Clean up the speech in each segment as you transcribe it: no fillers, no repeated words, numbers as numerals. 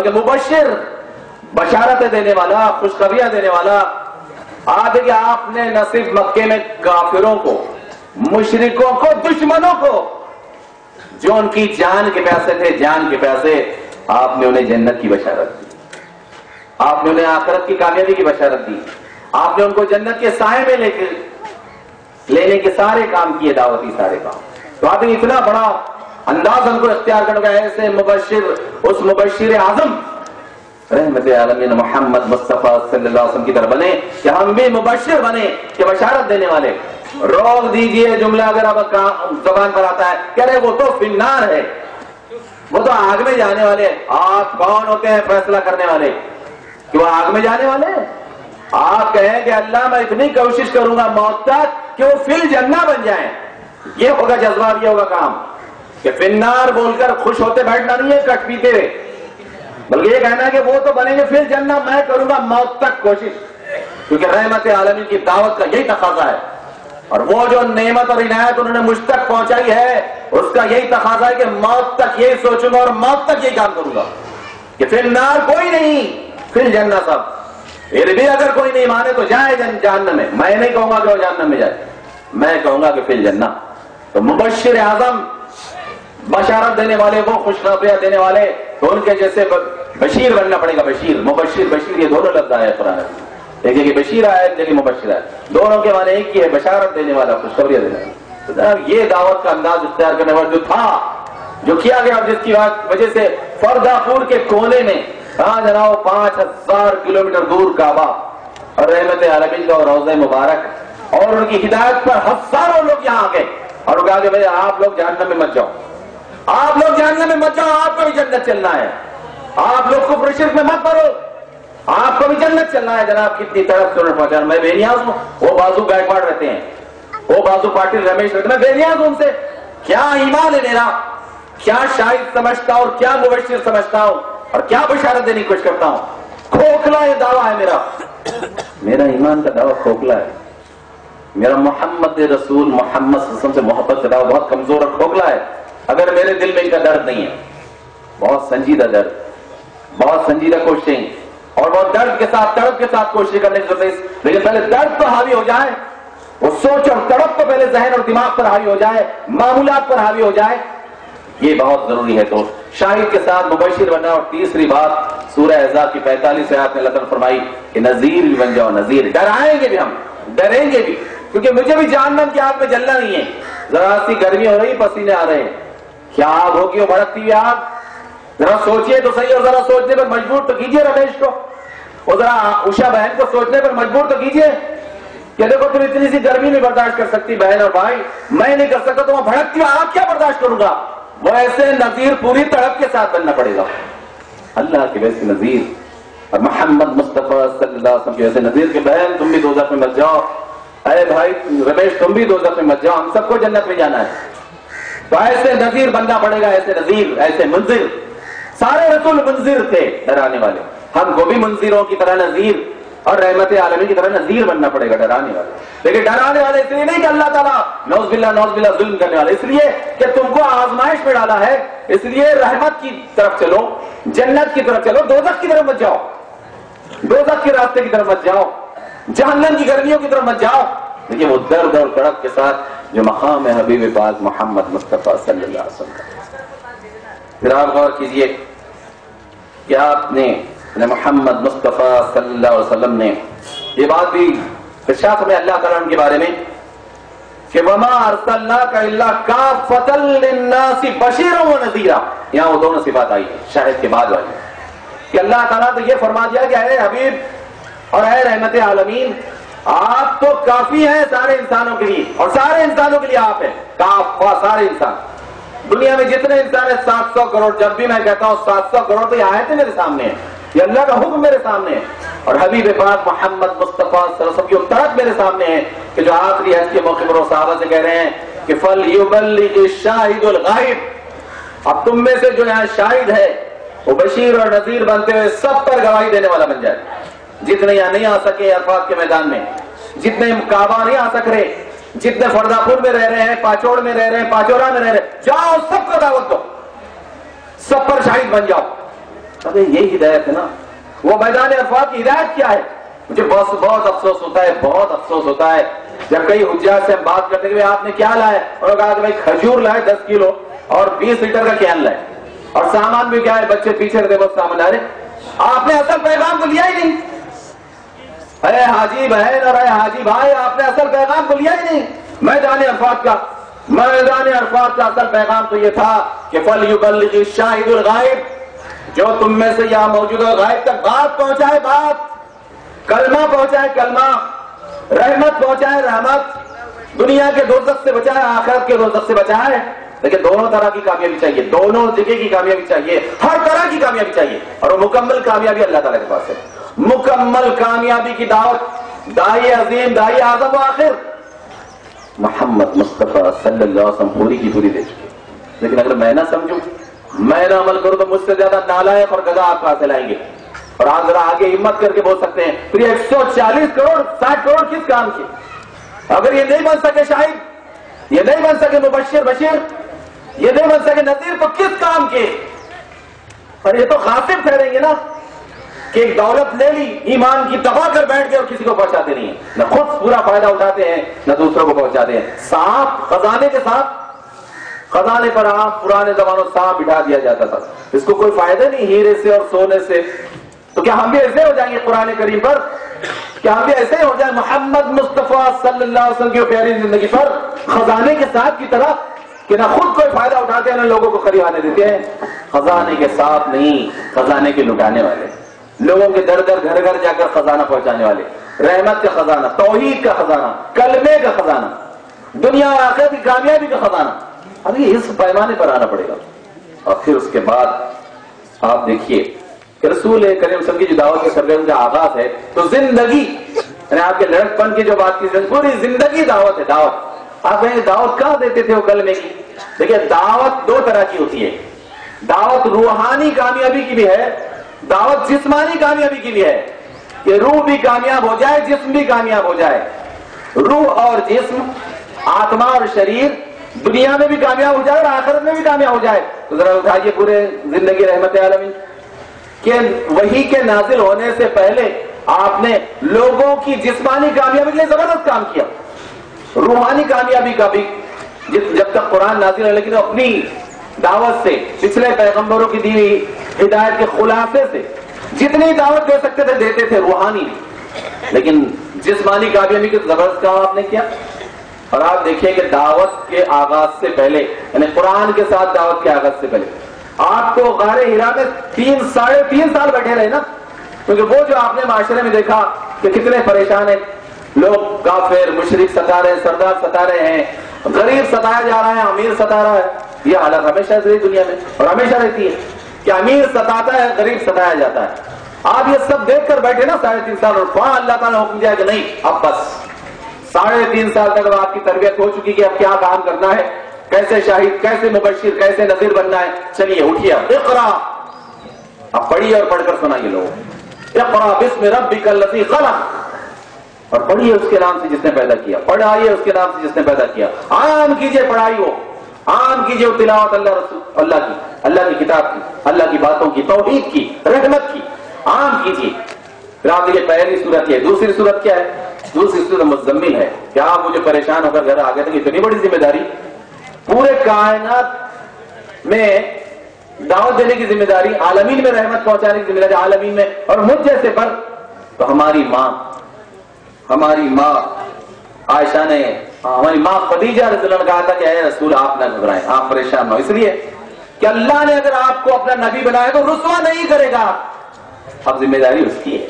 بلکہ مبشر، بشارتیں دینے والا، خوشخبریاں دینے والا۔ آج کہ آپ نے نہ صرف مکے میں کافروں کو، مشرکوں کو، دشمنوں کو جو ان کی جان کے پیاسے تھے، جان کے پیاسے، آپ نے انہیں جنت کی بشارت دی، آپ نے انہیں آخرت کی کامیابی کی بشارت دی، آپ نے ان کو جنت کے سائے میں لینے کے سارے کام کیے، دعوتی سارے کام۔ تو آپ نے اتنا بڑا انداز ہم کو اختیار کرنے کا، ایسے مبشر، اس مبشر اعظم رحمت عالمین محمد مصطفیٰ صلی اللہ علیہ وسلم کی طرح بنے کہ ہم بھی مبشر بنے، کہ بشارت دینے والے۔ روک دیجئے جملہ اگر اب زبان پر آتا ہے، کہہ رہے وہ تو فی النار ہے، وہ تو آگ میں جانے والے۔ آپ کون ہوتے ہیں فیصلہ کرنے والے کہ وہ آگ میں جانے والے ہیں؟ آپ کہیں کہ اللہ میں اتنی کوشش کروں گا موت تک کہ وہ فی الجنہ بن جائیں، یہ ہوگا جذبہ، یہ ہوگا کام۔ کہ فی النار بول کر خوش ہوتے بیٹھنا نہیں ہے کٹ پیتے ہوئے، بلکہ یہ کہنا کہ وہ تو بنیں گے فی الجنہ، میں کروں گا موت تک کوشش، کیونکہ رحمت عالمین کی دعوت کا یہی تقاضا ہے، اور وہ جو نعمت اور عنایت انہوں نے مجھ تک پہنچائی ہے اس کا یہی تقاضا ہے کہ موت تک یہی سوچوں گا اور موت تک یہی کام کروں گا کہ فی النار کوئی نہیں، فی الجنہ سب۔ پھر بھی اگر کوئی نہیں مانے تو جائے جہنم میں، میں نہیں کہوں گا کہ وہ جہنم میں جائے، میں کہوں گا کہ فی الجنہ۔ تو مبشر اعظم، بشارت دینے والے، وہ خوشخبریاں دینے والے، تو ان کے جیسے بشیر بننا پڑے گا۔ بشیر، مبشر، بشیر، یہ دونوں لفظ آئے قرآن میں، ایک جگہ بشیر آیا، ایک جگہ مبشر آیا، دونوں کے معنی ایک ہی ہے، بشارت دینے والا، خوشخبریاں دینے والا۔ یہ دعوت کا انداز اختیار کرنے والا جو تھا، جو کیا گیا، جس کی وجہ سے فردہ پور کے کونے میں جناب 5000 کلومیٹر دور کعبہ اور رحمت عالمین کا روضہ مبارک، اور ان کی ہدایت پر ہزاروں لوگ یہاں آ گئے اور کہا کہ بھائی آپ لوگ جہنم میں مت جاؤ، آپ لوگ جہنم میں مت جاؤ، آپ کو بھی جنت چلنا ہے، آپ لوگ کفر شرک میں مت پڑو، آپ کو بھی جنت چلنا ہے۔ جناب کتنی طرف سے انہوں نے پہنچا، میں بے نیاز ہوں، وہ بازو گائیکواڑ رہتے ہیں، وہ بازو پاٹل رمیش رہتے ہیں، میں بے نیاز ہوں ان سے، کیا ایمان ہے میرا، کیا شاہد سمجھتا ہوں اور کیا مبشر سمجھتا ہوں اور کیا بشارت دینے کی کوشش کرتا ہوں، کھوکھلا یہ دعویٰ ہے میرا، میرا ایمان کا دعویٰ کھوکھلا ہے، میرا محمد رسول محمد صلی اللہ علیہ وسلم سے محبت کا دعویٰ بہت کمزور اور کھوکھلا ہے۔ اگر میرے دل میں ان کا درد نہیں ہے، بہت سنجیدہ درد، بہت سنجیدہ کوششیں اور بہت درد کے ساتھ، تڑپ کے ساتھ کوشش کرنے کی ضرورت ہے، لیکن پہلے درد تو حاوی ہو جائے، وہ سوچ اور تڑپ تو پہلے ذہن اور دماغ پر حاوی ہو جائے، معمولات پر حاوی ہو جائے، یہ بہت ضروری ہے۔ تو شاہد کے ساتھ مبشر بننا، اور تیسری بات سورہ احزاب کی 45 آیات میں اللہ تعالیٰ نے فرمائی کہ نذیر بھی بن جاؤ، نذیر، ڈرائیں گے بھی، ہم ڈریں گے بھی، کیونکہ مجھے بھی جہنم کی آگ میں جلنا نہیں ہے، ذرا سی گرمی ہو رہی، پسینے آ رہے ہیں، کیا آگ ہوگی وہ بھڑکتی ہوئی آگ، ذرا سوچئے تو صحیح، اور ذرا سوچنے پر مجبور تو کیجئے رمیش کو، اور ذرا عشا بہن کو سوچنے پر مجبور تو کیجئے کہ دیکھو تم اتنی سی گرمی نہیں برداشت کر سکتی بہن اور بھائی، میں نہیں کر سکتا، تو میں بھڑکتی ہوئی آگ کیا برداشت کروں گا؟ وہ ایسے نذیر پوری تڑپ کے ساتھ بننا پڑے گا، اللہ کے ویسے نذیر، اور محمد مصطفیٰ صلی اللہ علیہ وسلم کے ویسے نذیر کہ بہن تم بھی دوزخ میں مت جاؤ، اے بھائی رمیش تم بھی دوزخ میں مت جاؤ، ہم سب کو جنت میں جانا ہے۔ تو ایسے نذیر بننا پڑے گا، ایسے نذیر، ایسے منذر، سارے رسول منذر تھے، ڈرانے والے، ہم کو بھی منذروں کی طرح نذیر اور رحمت عالمین کی طرح نذیر بننا پڑے گا، ڈرانے والے، لیکن ڈرانے والے اس لیے نہیں کہ اللہ تعالیٰ نعوذ باللہ ظلم کرنے والے، اس لیے کہ تم کو آزمائش میں ڈالا ہے، اس لیے رحمت کی طرف چلو، جنت کی طرف چلو، دوزخ کی طرف مت جاؤ، دوزخ کے راستے کی طرف مت جاؤ، جہنم کی گرمیوں کی طرف مت جاؤ، لیکن وہ درد اور کڑک کے ساتھ جو مقام ہے حبیب پاک محمد مصطفیٰ صلی اللہ علیہ وسلم۔ پھر آپ غور کیجئے کہ آپ نے محمد مصطفیٰ صلی اللہ علیہ وسلم نے یہ بات بھی ارشاد میں اللہ تعالیٰ کے بارے میں کہ وَمَا أَرْسَلْنَاكَ إِلَّا كَافَّةً لِلنَّاسِ بَشِيرًا وَنَذِيرًا، یہاں وہ دونوں صفات آئی ہیں شاہد کے بعد والی، کہ اللہ تعالیٰ تو یہ فرما دیا کہ اے حبیب اور اے رحمت عالمین، آپ تو کافی ہیں سارے انسانوں کے لیے، اور سارے انسانوں کے لیے آپ ہیں کافہ، سارے انسان، دنیا میں جتنے انسان ہیں 700 کروڑ، جب بھی میں کہتا ہوں 700 کروڑ تو یہ آیتیں میرے سامنے ہیں، یہ اللہ کا حکم میرے سامنے ہے، اور حبیب پاک محمد مصطفیٰ صلی اللہ علیہ وسلم کی طرف میرے سامنے ہے کہ جو آخری حج کے موقع پر وہ صحابہ سے کہہ رہے ہیں کہ فَلْيُبَلِّغِ الشَّاهِدُ الْغَائِبُ، اب تم میں سے جو یہاں شاہد ہے وہ بشیر اور نذیر بنتے ہوئے سب پر گواہی دینے والا بن جائے، جتنے یہاں نہیں آ سکے عرفات کے میدان میں، جتنے کعبہ نہیں آ سک رہے، جتنے فردہ پور میں رہ رہے ہیں، پاچوڑ میں رہ رہے ہیں، پاچورا میں رہ رہے ہیں، جاؤ سب کو دعوت دو، سب پر شاہد بن جاؤ، ابھی یہی ہدایت ہے نا. وہ میدان عرفات کی ہدایت کیا ہے؟ مجھے بہت افسوس ہوتا ہے، بہت افسوس ہوتا ہے جب کئی حجاج سے ہم بات کرتے ہیں کہ آپ نے کیا لائے، اور کہا کہ بھائی کھجور لائے 10 کلو اور 20 لیٹر کا کین لائے، اور سامان بھی کیا ہے، بچے پیچھے رہتے بہت سامان آ رہے. آپ نے اصل پیغام کو لیا ہی نہیں. اے حاجی بہن اور اے حاجی بھائی، آپ نے اصل پیغام کو لیا ہی نہیں. میدان عرفات کا اصل پیغام تو یہ تھا کہ فَلْيُبَلِّغِ الشَّاهِدُ الْغَائِبُ، جو تم میں سے یہاں موجود ہو غائب تک بات پہنچائے، بات کلمہ پہنچائے، کلمہ رحمت پہنچائے، رحمت دنیا کے دوزخ سے بچائے، آخرت کے دوزخ سے بچائے. لیکن دونوں طرح کی کامیابی چاہیے، دونوں جگہ کی کامیابی چاہیے، ہر طرح کی کامیابی چاہیے. اور وہ مکمل کامیابی اللہ تعالیٰ کے پاس ہے. مکمل کامیابی کی دعوت داعی عظیم، داعی اعظم و آخر محمد مصطفیٰ صلی اللہ علیہ وسلم پوری کی پوری دے چکے. لیکن اگر میں نہ سمجھوں، میں نہ عمل کروں، تو مجھ سے زیادہ نالائق اور گدھا آپ کہاں سے لائیں گے. اور آپ ذرا آگے ہمت کر کے بول سکتے ہیں پھر 140 کروڑ 60 کروڑ کس کام کے؟ اگر یہ نہیں بن سکے شاہد، یہ نہیں بن سکے مبشر بشیر، یہ نہیں بن سکے نذیر، تو کس کام کے؟ اور یہ تو غاصب ٹھہریں گے نا کہ ایک دولت لے لی، ایمان کی دبا کر بیٹھ گئے اور کسی کو پہنچاتے نہیں ہیں، نہ خود پورا فائدہ اٹھاتے ہیں نہ دوسروں کو پہنچاتے ہیں. سانپ خزانے کے ساتھ، خزانے پر آپ پرانے زمانوں سانپ بٹھا دیا جاتا تھا، اس کو کوئی فائدہ نہیں ہیرے سے اور سونے سے. تو کیا ہم بھی ایسے ہو جائیں گے قرآن کریم پر؟ کیا ہم بھی ایسے ہو جائیں محمد مصطفیٰ صلی اللہ علیہ وسلم کی پیاری زندگی پر خزانے کے ساتھ کی طرح کہ نہ خود کوئی فائدہ اٹھاتے ہیں نہ لوگوں کو خریدانے دیتے ہیں؟ خزانے کے ساتھ نہیں، خزانے کے لٹانے والے، لوگوں کے در در گھر گھر جا کر خزانہ پہنچانے والے، رحمت کا خزانہ، توحید کا خزانہ، کلمے کا خزانہ، دنیا اور آخرت کی کامیابی کا خزانہ. اب یہ اس پیمانے پر آنا پڑے گا. اور پھر اس کے بعد آپ دیکھیے کہ رسول کریم صلی اللہ علیہ وسلم کی جو دعوت کے سرگرم کا آغاز ہے تو زندگی، یعنی آپ کے لڑکپن کی جو بات کی پوری زندگی دعوت ہے. دعوت آپ کہیں دعوت کہاں دیتے تھے وہ کلمے کی؟ دیکھیے دعوت دو طرح کی ہوتی ہے، دعوت روحانی کامیابی کی بھی ہے، دعوت جسمانی کامیابی کی بھی ہے کہ روح بھی کامیاب ہو جائے، جسم بھی کامیاب ہو جائے. روح اور جسم، آتما اور شریر دنیا میں بھی کامیاب ہو جائے اور آخرت میں بھی کامیاب ہو جائے. تو ذرا اٹھائیے پورے زندگی رحمت عالمین کہ وحی کے نازل ہونے سے پہلے آپ نے لوگوں کی جسمانی کامیابی کے لیے زبردست کام کیا، روحانی کامیابی کا بھی جب تک قرآن نازل ہے، لیکن اپنی دعوت سے، پچھلے پیغمبروں کی دی ہوئی ہدایت کے خلاصے سے جتنی دعوت دے سکتے تھے دیتے تھے، روحانی. لیکن جسمانی کامیابی کے زبردست کام آپ نے کیا. اور آپ دیکھیے کہ دعوت کے آغاز سے پہلے، یعنی قرآن کے ساتھ دعوت کے آغاز سے پہلے آپ تو غار ہرا میں 3.5 سال بیٹھے رہے نا، کیونکہ وہ جو آپ نے معاشرے میں دیکھا کہ کتنے پریشان ہیں لوگ، کافر مشرک ستا رہے ہیں، سردار ستا رہے ہیں، غریب ستایا جا رہا ہے، امیر ستا رہا ہے. یہ حالت ہمیشہ رہی دنیا میں اور ہمیشہ رہتی ہے کہ امیر ستاتا ہے، غریب ستایا جاتا ہے. آپ یہ سب دیکھ کر بیٹھے نا 3.5 سال، اور وہاں اللہ تعالیٰ نے حکم دیا کہ نہیں، اب بس 3.5 سال تک اب آپ کی تربیت ہو چکی کہ اب کیا کام کرنا ہے، کیسے شاہد، کیسے مبشر، کیسے نذیر بننا ہے. چلیے اٹھیے، اقرا، اب پڑھیے اور پڑھ کر سنائیے لوگ. اقرا بسم ربک الذی خلق، اور پڑھیے اس کے نام سے جس نے پیدا کیا، پڑھائیے اس کے نام سے جس نے پیدا کیا. عام کیجئے پڑھائی، ہو عام کیجئے تلاوت اللہ کی کتاب کی، اللہ کی باتوں کی، توحید کی، رحمت کی عام کیجئے. پھر آپ دیکھیے پہلی صورت یہ، دوسری صورت کیا ہے؟ دوسری صورت مزمل ہے کہ آپ مجھے پریشان ہو کر گھر آ گئے تھے. اتنی بڑی ذمہ داری، پورے کائنات میں دعوت دینے کی ذمہ داری، عالمین میں رحمت پہنچانے کی ذمہ داری عالمین میں، اور مجھ جیسے پر. تو ہماری ماں عائشہ نے، ہماری ماں خدیجہ رضی اللہ عنہا نے کہا تھا کہ اے رسول آپ نہ گھبرائیں، آپ پریشان نہ ہو، اس لیے کہ اللہ نے اگر آپ کو اپنا نبی بنایا تو رسوا نہیں کرے گا. اب ذمہ داری اس کی ہے،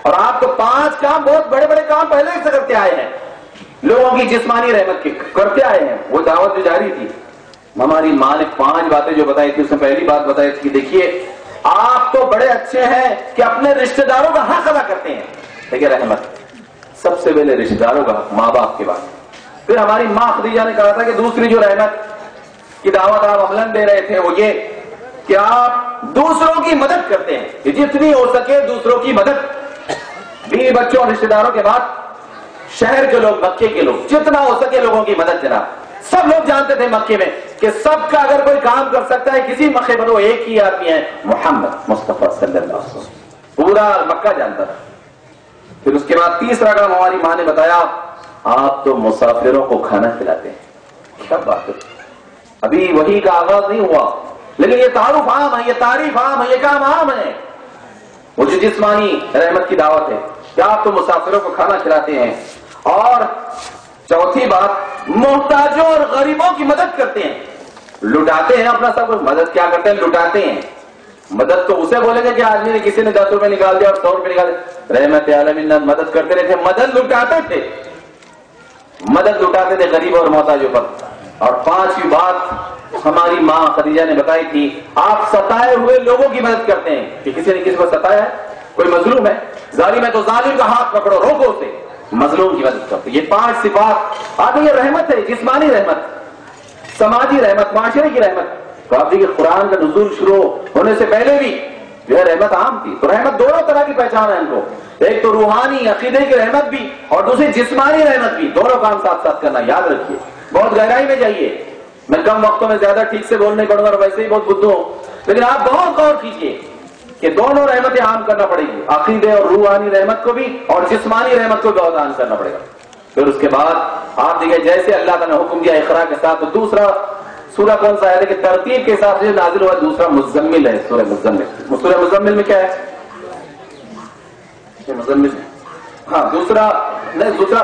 اور آپ کو 5 کام، بہت بڑے بڑے کام پہلے سے کرتے آئے ہیں، لوگوں کی جسمانی رحمت کی کرتے آئے ہیں. وہ دعوت جو جاری تھی، ہماری ماں نے 5 باتیں جو بتائی تھی، اس میں پہلی بات بتائی تھی کہ دیکھیے آپ تو بڑے اچھے ہیں کہ اپنے رشتہ داروں کا حق ادا کرتے ہیں. دیکھیے رحمت سب سے پہلے رشتہ داروں کا حق، ماں باپ کے بعد. پھر ہماری ماں خدیجہ نے کہا تھا کہ دوسری جو رحمت کی دعوت آپ عملاً دے رہے تھے وہ یہ کہ آپ دوسروں کی مدد کرتے ہیں، کہ جتنی ہو سکے دوسروں کی مدد، بیوی بچوں اور رشتہ داروں کے بعد شہر کے لوگ، مکے کے لوگ، جتنا ہو سکے لوگوں کی مدد. جناب سب لوگ جانتے تھے مکے میں کہ سب کا اگر کوئی کام کر سکتا ہے کسی مکے میں، وہ ایک ہی آدمی ہے، محمد مصطفیٰ صلی اللہ علیہ وسلم. پورا مکہ جانتا تھا. پھر اس کے بعد تیسرا کام ہماری ماں نے بتایا، آپ تو مسافروں کو کھانا کھلاتے ہیں. کیا بات ہے، ابھی وحی کا آغاز نہیں ہوا، لیکن یہ تعارف عام ہے، یہ تعریف عام ہے، یہ کام عام ہے. وہ جو جسمانی رحمت کی دعوت ہے کہ آپ تو مسافروں کو کھانا کھلاتے ہیں. اور چوتھی بات، محتاجوں اور غریبوں کی مدد کرتے ہیں، لٹاتے ہیں اپنا سب کچھ. مدد کیا کرتے ہیں؟ لٹاتے ہیں. مدد تو اسے بولیں گے کہ آدمی نے کسی نے 10 روپے نکال دیا اور 100 روپے نکال دیا. رحمت عالمین مدد کرتے رہے تھے، مدد لٹاتے تھے، مدد لٹاتے تھے غریب اور محتاجوں پر. اور پانچویں بات ہماری ماں خدیجہ نے بتائی تھی، آپ ستائے ہوئے لوگوں کی مدد کرتے ہیں کہ کسی نے کسی کو ستایا ہے، کوئی مظلوم ہے، ظالم ہے تو ظالم کا ہاتھ پکڑو، روکو اسے، مظلوم کی مدد کرتے. یہ 5 صفات آگے. یہ رحمت ہے، جسمانی رحمت، سماجی رحمت، معاشرے کی رحمت. تو آپ دیکھیے قرآن کا نزول شروع ہونے سے پہلے بھی جو ہے رحمت عام تھی. تو رحمت دونوں طرح کی پہچان ہے ان کو، ایک تو روحانی عقیدے کی رحمت بھی اور دوسری جسمانی رحمت بھی. دونوں کام ساتھ ساتھ کرنا، یاد رکھیے. بہت گہرائی میں جائیے، میں کم وقتوں میں زیادہ ٹھیک سے بولنے پڑوں گا اور ویسے ہی بہت بدھو ہوں، لیکن آپ بہت غور کیجیے کہ دونوں رحمتیں عام کرنا پڑے گی، عقیدے اور روحانی رحمت کو بھی اور جسمانی رحمت کو بہت عام کرنا پڑے گا. پھر اس کے بعد آپ دیکھیں جیسے اللہ تعالیٰ نے حکم دیا اقرا کے ساتھ، تو دوسرا سورہ کون سا ہے کہ ترتیب کے حساب سے نازل ہوا دوسرا مزمل ہے، سورہ مزمل. سورہ مزمل میں کیا ہے؟ مزمل، ہاں دوسرا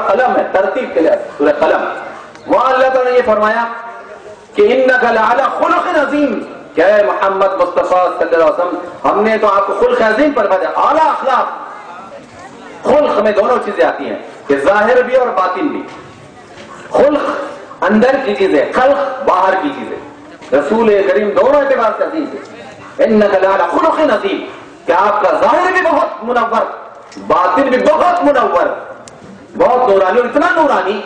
قلم ہے، ترتیب کے لیے سورہ قلم. وہاں اللہ تعالیٰ نے یہ فرمایا کہ انک لعلی خلق عظیم، کہ اے محمد مصطفیٰ صلی اللہ علیہ وسلم ہم نے تو آپ کو خلق عظیم پر بھیجا. اعلیٰ اخلاق، خلق میں دونوں چیزیں آتی ہیں کہ ظاہر بھی اور باطن بھی. خلق اندر کی چیز ہے، خلق باہر کی چیز ہے. رسول کریم دونوں اعتبار سے عظیم تھے. انک لعلی خلق عظیم، کہ آپ کا ظاہر بھی بہت منور، باطن بھی بہت منور، بہت نورانی، اور اتنا نورانی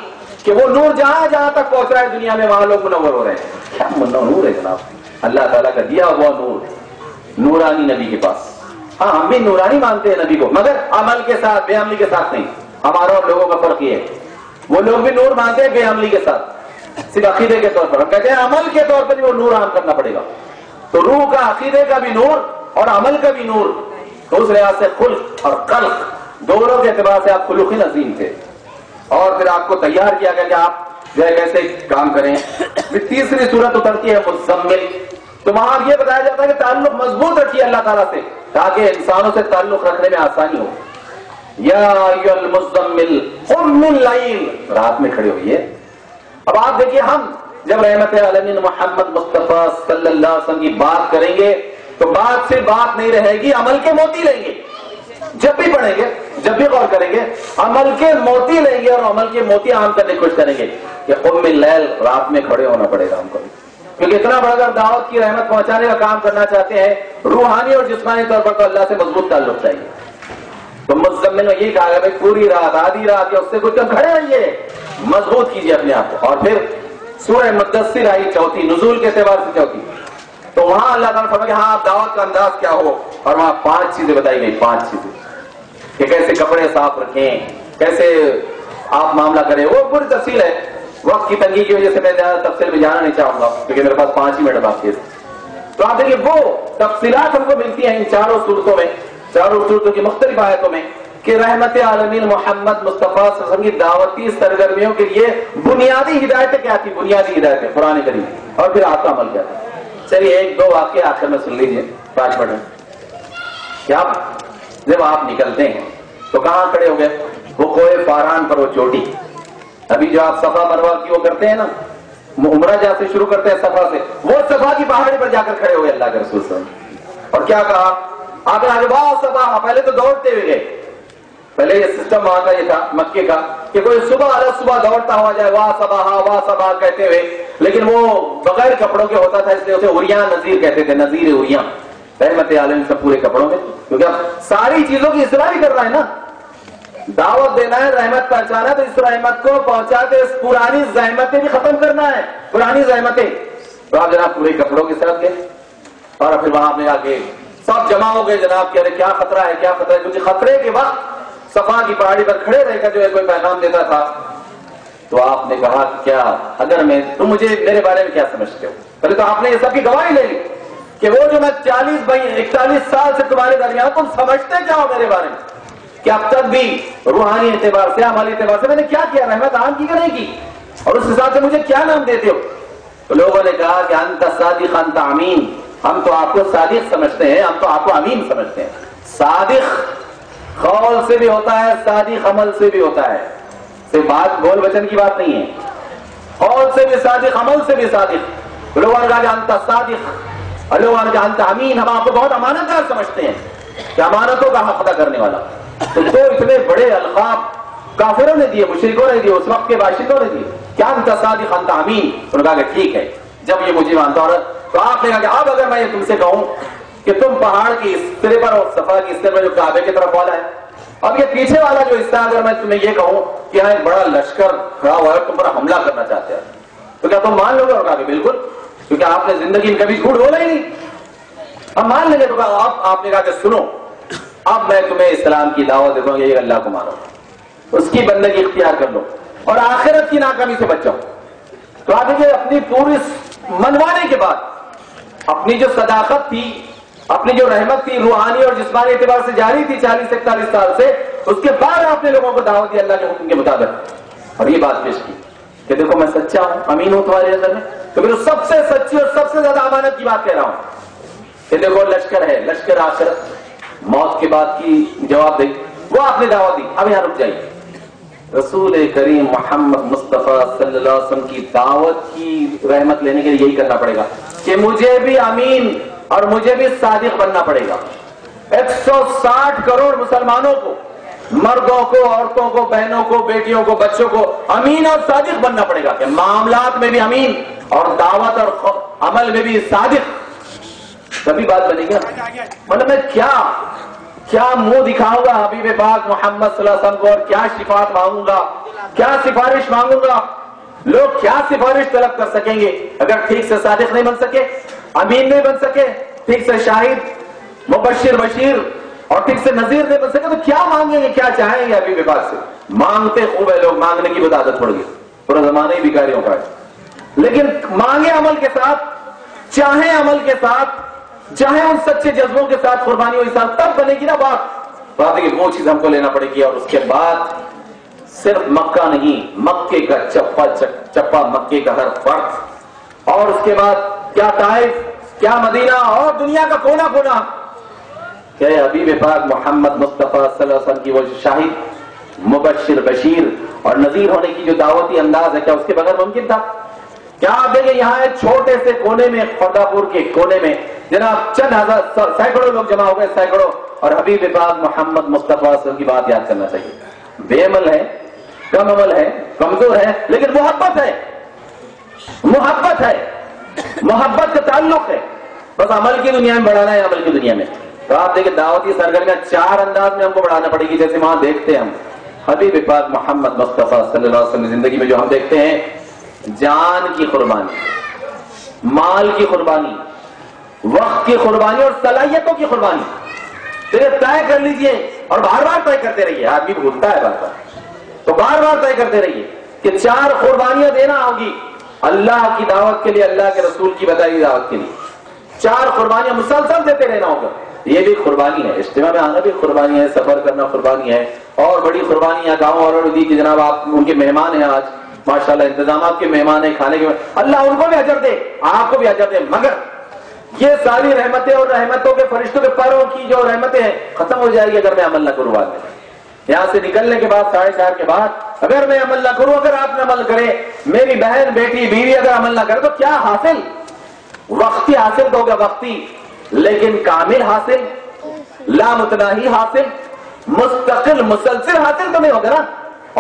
کہ وہ نور جہاں جہاں تک پہنچ رہا ہے دنیا میں وہاں لوگ منور ہو رہے ہیں. کیا نور ہے جناب، اللہ تعالیٰ کا دیا ہوا نور، نورانی نبی کے پاس. ہاں ہم بھی نورانی مانتے ہیں نبی کو، مگر عمل کے ساتھ، بے عملی کے ساتھ نہیں. ہمارا اور لوگوں کا فرق یہ ہے، وہ لوگ بھی نور مانتے ہیں بے عملی کے ساتھ، صرف عقیدے کے طور پر. ہم کہتے ہیں عمل کے طور پر بھی وہ نور عام کرنا پڑے گا. تو روح کا، عقیدے کا بھی نور اور عمل کا بھی نور. تو اس لحاظ سے خلق اور خلق دونوں کے اعتبار سے آپ خلق عظیم تھے. اور پھر آپ کو تیار کیا گیا کہ آپ جو ہے کیسے کام کریں. پھر تیسری صورت اترتی ہے مزمل. تو وہاں یہ بتایا جاتا ہے کہ تعلق مضبوط رکھیے اللہ تعالیٰ سے تاکہ انسانوں سے تعلق رکھنے میں آسانی ہو. یا ایھا المزمل قم اللیل، رات میں کھڑے ہوئیے. اب آپ دیکھیے، ہم جب رحمت عالمین محمد مصطفیٰ صلی اللہ علیہ وسلم کی بات کریں گے تو بات سے بات نہیں رہے گی، عمل کے موتی لیں گے. جب بھی پڑھیں گے، جب بھی غور کریں گے، عمل کے موتی لیں گے اور عمل کے موتی عام کرنے کی کوشش کریں گے کہ قم اللیل، رات میں کھڑے ہونا پڑے گا ہم کو. کیونکہ اتنا بڑا اگر دعوت کی رحمت پہنچانے کا کام کرنا چاہتے ہیں روحانی اور جسمانی طور پر، تو اللہ سے مضبوط تعلق چاہیے. تو مزمل میں یہ کہا گیا بھائی پوری رات، آدھی رات یا اس سے کچھ کم کھڑے رہیے، مضبوط کیجیے اپنے آپ کو. اور پھر سورہ مدثر آئی چوتھی، نزول کے اعتبار سے چوتھی. تو وہاں اللہ تعالیٰ نے فرمایا کہ ہاں آپ دعوت کا انداز کیا ہو، اور وہاں 5 چیزیں بتائی گئی. 5 چیزیں کہ کیسے کپڑے صاف رکھیں، کیسے آپ معاملہ کریں. وہ پوری تفصیل ہے، وقت کی تنگی کی وجہ سے میں زیادہ تفصیل میں جانا نہیں چاہوں گا کیونکہ میرے پاس 5 ہی منٹ باقی ہے. تو آپ دیکھیے وہ تفصیلات ہم کو ملتی ہیں ان چاروں صورتوں میں، چاروں صورتوں کی مختلف آیتوں میں، کہ رحمت عالمین محمد مصطفیٰ صلی اللہ علیہ وسلم کی دعوتی سرگرمیوں کے لیے بنیادی ہدایتیں کیا تھی، بنیادی ہدایتیں قرآن کریم، اور پھر آپ کا عمل کیا تھا. چلیے 1-2 واقعے آخر میں سن لیجیے 5 منٹ میں. کیا جب آپ نکلتے ہیں تو کہاں کھڑے ہو گئے؟ وہ کوہ فاران پر، وہ چوٹی. ابھی جو آپ صفا مروہ کی وہ کرتے ہیں نا، عمرہ جہاں سے شروع کرتے ہیں صفا سے، وہ صفا کی پہاڑی پر جا کر کھڑے ہوئے اللہ کے رسول صلی اللہ علیہ وسلم. اور کیا کہا آپ نے؟ واہ صفا. پہلے تو دوڑتے ہوئے گئے، پہلے یہ سسٹم وہاں کا یہ تھا مکے کا کہ کوئی صبح دوڑتا ہوا جائے واہ صبا کہتے ہوئے، لیکن وہ بغیر کپڑوں کے ہوتا تھا، اس لیے اسے عریاں نذیر کہتے تھے، نذیر عریاں. رحمت عالمین سب پورے کپڑوں میں، کیونکہ اب ساری چیزوں کی اصلاح بھی کر رہا ہے نا، دعوت دینا ہے، رحمت پہنچانا، تو اس رحمت کو پہنچا کے اس پرانی زحمتیں بھی ختم کرنا ہے، پرانی زحمتیں. تو آپ جناب پورے کپڑوں کے ساتھ گئے اور پھر وہاں میں آ کے سب جمع ہو گئے جناب کہ ارے کیا خطرہ ہے، کیا خطرہ ہے. کیونکہ خطرے کے وقت صفا کی پہاڑی پر کھڑے رہ کر جو ہے کوئی پیغام دیتا تھا تو آپ نے کہا کیا اگر میں تم مجھے میرے بارے میں کیا سمجھتے ہو؟ پہلے تو آپ نے یہ سب کی گواہی لے لی کہ وہ جو میں 41 سال سے تمہارے درمیان، تم سمجھتے کیا ہو میرے بارے میں کہ اب تک بھی روحانی اعتبار سے عملی اعتبار سے میں نے کیا کیا، رحمت عام کی کہ نہیں کی، اور اس حساب سے مجھے کیا نام دیتے ہو؟ تو لوگوں نے کہا کہ انت صادق انت امین، ہم تو آپ کو صادق سمجھتے ہیں، ہم تو آپ کو امین سمجھتے ہیں۔ صادق قول سے بھی ہوتا ہے، صادق عمل سے بھی ہوتا ہے، صرف بات بول وچن کی بات نہیں ہے، قول سے بھی صادق، عمل سے بھی صادق۔ لوگوں نے کہا کہ انت صادق، اور لوگوں نے کہا انت امین، ہم آپ کو بہت امانت دار سمجھتے ہیں کہ امانتوں کا حق ادا کرنے والا۔ تو دو اتنے بڑے القاب کافروں نے دیے، مشرکوں نے دیے، اس وقت کے باشندوں نے دیے، کیا انت صادق انت امین۔ انہوں نے کہا کہ ٹھیک ہے، جب یہ مجھے مانتا ہوں تو آپ نے کہا کہ اب اگر میں یہ تم سے کہوں کہ تم پہاڑ کی اس سرے پر اور صفا کی اس سرے پر جو کعبے کی طرف والا ہے، اب یہ پیچھے والا جو حصہ اگر میں تمہیں یہ کہوں کہ یہاں ایک بڑا لشکر کھڑا ہوا ہے تم پر حملہ کرنا چاہتے ہیں، تو کیا تم مان لو گے؟ اور کہا کہ بالکل، کیونکہ آپ نے زندگی میں کبھی جھوٹ بولا ہی نہیں، اب مان لیں گے۔ تو کہا اب آپ نے کہا کہ سنو، اب میں تمہیں اسلام کی دعوت دیتا ہوں، یہ اللہ کو مانو، اس کی بندگی اختیار کر لو اور آخرت کی ناکامی سے بچ جاؤ۔ تو آپ دیکھیے اپنی پوری منوانے کے بعد اپنی جو صداقت تھی، اپنی جو رحمت تھی روحانی اور جسمانی اعتبار سے جاری تھی 40-41 سال سے، اس کے بعد آپ نے لوگوں کو دعوت دی اللہ کے حکم کے مطابق، اور یہ بات پیش کی کہ دیکھو میں سچا ہوں، امین ہوں تمہارے نظر میں، تو پھر سب سے سچی اور سب سے زیادہ امانت کی بات کہہ رہا ہوں کہ دیکھو لشکر ہے، لشکر آخرت موت کے بعد کی جواب دے، وہ آپ نے دعوت دی۔ اب یہاں رک جائیے، رسول کریم محمد مصطفیٰ صلی اللہ علیہ وسلم کی دعوت کی رحمت لینے کے لیے یہی کرنا پڑے گا کہ مجھے بھی امین اور مجھے بھی صادق بننا پڑے گا۔ 160 کروڑ مسلمانوں کو، مردوں کو، عورتوں کو، بہنوں کو، بیٹیوں کو، بچوں کو امین اور صادق بننا پڑے گا کہ معاملات میں بھی امین اور دعوت اور عمل میں بھی صادق، تبھی بات بنے گی۔ مطلب میں کیا منہ دکھاؤں گا حبیب پاک محمد صلی اللہ علیہ وسلم کو، اور کیا شفاعت مانگوں گا، کیا سفارش مانگوں گا، لوگ کیا سفارش طلب کر سکیں گے اگر ٹھیک سے صادق نہیں بن سکے، امین نہیں بن سکے، ٹھیک سے شاہد مبشر بشیر اور ٹھیک سے نذیر نہیں بن سکے، تو کیا مانگیں گے، کیا چاہیں گے حبیب پاک سے؟ مانگتے خوب ہے لوگ، مانگنے کی عادت پڑ گئی، پورا زمانہ ہی بھکاریوں کا ہے، لیکن مانگے عمل کے ساتھ، چاہیں عمل کے ساتھ، چاہے ان سچے جذبوں کے ساتھ، قربانی و حساب، تب بنے گی نا بات ہے کہ وہ چیز ہم کو لینا پڑے گی۔ اور اس کے بعد صرف مکہ نہیں، مکے کا چپا مکے کا ہر فرد، اور اس کے بعد کیا طائف، کیا مدینہ اور دنیا کا کونا کونا، کہ حبیب پاک محمد مصطفیٰ صلی اللہ علیہ وسلم کی وہ شاہد مبشر بشیر اور نذیر ہونے کی جو دعوتی انداز ہے، کیا اس کے بغیر ممکن تھا؟ کیا آپ دیکھیں یہاں ایک چھوٹے سے کونے میں، خدا پور کے کونے میں جناب چند ہزار سینکڑوں لوگ جمع ہو گئے، سینکڑوں، اور حبیب پاک محمد مصطفیٰ صلی اللہ علیہ وسلم کی بات یاد کرنا چاہیے۔ بے عمل ہے، کم عمل ہے، کمزور ہے، لیکن محبت ہے، محبت ہے، محبت کا تعلق ہے، بس عمل کی دنیا میں بڑھانا ہے، عمل کی دنیا میں۔ تو آپ دیکھیں دعوتی سرگرمیاں 4 انداز میں ہم کو بڑھانا پڑے گی، جیسے وہاں دیکھتے ہیں ہم حبیب پاک محمد مصطفیٰ صلی اللہ علیہ وسلم کی زندگی میں جو ہم دیکھتے ہیں، جان کی قربانی، مال کی قربانی، وقت کی قربانی اور صلاحیتوں کی قربانی، طے کر لیجئے اور بار بار طے کرتے رہیے، آدمی بھولتا ہے بار بار، تو بار بار طے کرتے رہیے کہ 4 قربانیاں دینا ہوگی اللہ کی دعوت کے لیے، اللہ کے رسول کی بتائی ہوئی دعوت کے لیے، 4 قربانیاں مسلسل دیتے رہنا ہوگا۔ یہ بھی قربانی ہے، اجتماع میں آنا بھی قربانی ہے، سفر کرنا قربانی ہے، اور بڑی قربانیاں گاؤں اور دی کہ جناب آپ ان کے مہمان ہیں، آج ماشاءاللہ انتظامات کے مہمان ہیں، کھانے کے، اللہ ان کو بھی اجر دے، آپ کو بھی اجر دے، مگر یہ ساری رحمتیں اور رحمتوں کے فرشتوں کے پیروں کی جو رحمتیں ہیں ختم ہو جائے گی اگر میں عمل نہ کروں۔ بعد میں یہاں سے نکلنے کے بعد 4:30 کے بعد اگر میں عمل نہ کروں، اگر آپ نے عمل کرے، میری بہن بیٹی بیوی اگر عمل نہ کرے، تو کیا حاصل؟ وقتی حاصل تو ہوگا وقتی، لیکن کامل حاصل، لامتناہی حاصل، مستقل مسلسل حاصل تو نہیں ہوگا نا۔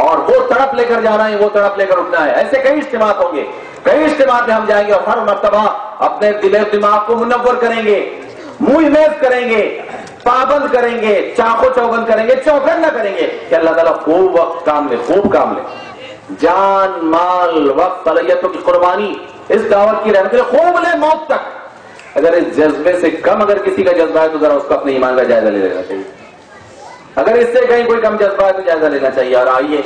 اور وہ تڑپ لے کر جانا ہے، وہ تڑپ لے کر اٹھنا ہے۔ ایسے کئی اجتماعات ہوں گے، کئی اجتماعات میں ہم جائیں گے اور ہر مرتبہ اپنے دل و دماغ کو منور کریں گے، منہ میز کریں گے، پابند کریں گے، چاقو چوبند کریں گے، چوکن نہ کریں گے کہ اللہ تعالیٰ خوب وقت کام لے، خوب کام لے، جان مال وقت صلاحیتوں کی قربانی اس دعوت کی رحمت خوب لے موت تک۔ اگر اس جذبے سے کم اگر کسی کا جذبہ ہے تو ذرا اس کو اپنے ایمان کا جائزہ لے لینا چاہیے، اگر اس سے کہیں کوئی کم جذبہ ہے تو جائزہ لینا چاہیے۔ اور آئیے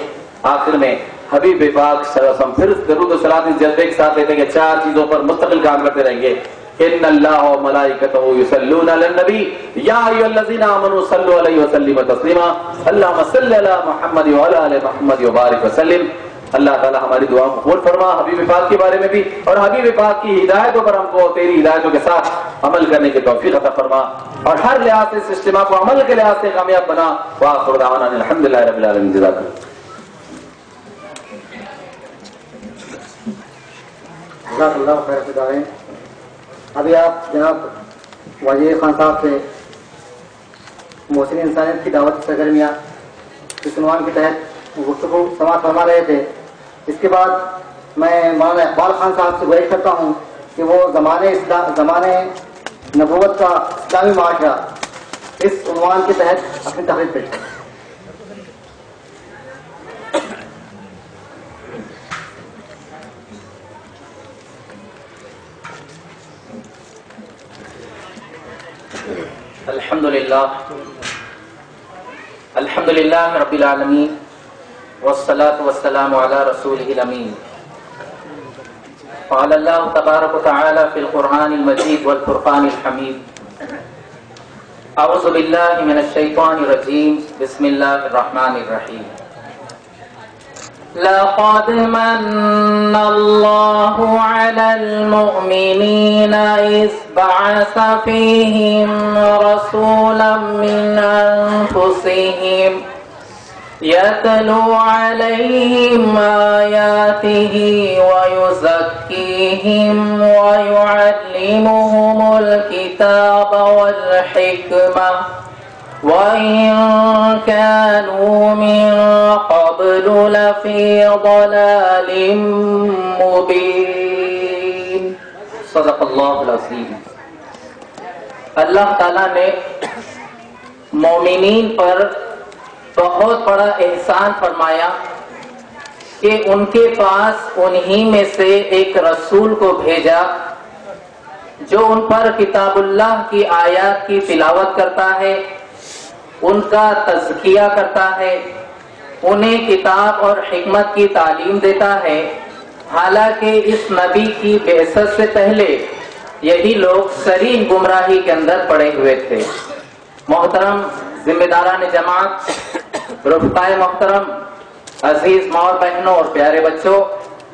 آخر میں حبیب پاک صلی اللہ علیہ وسلم پھر درود و صلوات اس جذبے کے ساتھ لیتے ہیں کہ 4 چیزوں پر مستقل کام کرتے رہیں گے. ان اللہ و ملائکتہ یصلون علی النبی یا ایھا الذین آمنوا صلوا علیہ وسلموا تسلیما اللهم صل علی محمد وعلی آل محمد وبارک وسلم. اللہ تعالی ہماری دعا کو قبول فرما حبیب پاک کے بارے میں بھی, اور حبیب پاک کی ہدایتوں پر ہم کو تیری ہدایتوں کے ساتھ عمل کرنے کی توفیق عطا فرما, اور ہر لحاظ سے اس اجتماع کو عمل کے لحاظ سے کامیاب بنا. وآخر دعوانا الحمدللہ رب العالمین. جزاک اللہ. جزاک اللہ خیر خداوند. ابھی آپ جناب وزیر خان صاحب سے محسن انسانیت کی دعوت سرگرمیاں اس عنوان کے تحت گفتگو سماعت فرما رہے تھے. اس کے بعد میں مولانا اقبال خان صاحب سے گزارش کرتا ہوں کہ وہ زمانے نبوت کا اسلامی معاشرہ اس عنوان کے تحت اپنی تقریر پیش کریں. الحمدللہ رب العالمین والصلاة والسلام علی رسولہ الامین. قال اللہ تبارک وتعالی فی القرآن المجید والفرقان الحمید. اعوذ باللہ من الشیطان الرجیم بسم اللہ الرحمن الرحیم. لقد من اللہ علی المؤمنین اذ بعث فیہم رسولا من انفسہم یتلو علیہم آیاتہ ویزکیہم ویعلمہم الکتاب والحکمہ وَإِن كَانُوا مِن قَبْلُ لَفِي ضَلَالٍ مُبِينٍ. صدق اللہ العظیم. اللہ تعالیٰ نے مومنین پر بہت بڑا احسان فرمایا کہ ان کے پاس انہی میں سے ایک رسول کو بھیجا جو ان پر کتاب اللہ کی آیات کی تلاوت کرتا ہے, ان کا تزکیہ کرتا ہے, انہیں کتاب اور حکمت کی تعلیم دیتا ہے. حالانکہ اس نبی کی بعثت سے پہلے یہی لوگ صریح گمراہی کے اندر پڑے ہوئے تھے. محترم ذمہ داران جماعت, رفقائے محترم, عزیز ماں اور بہنوں اور پیارے بچوں,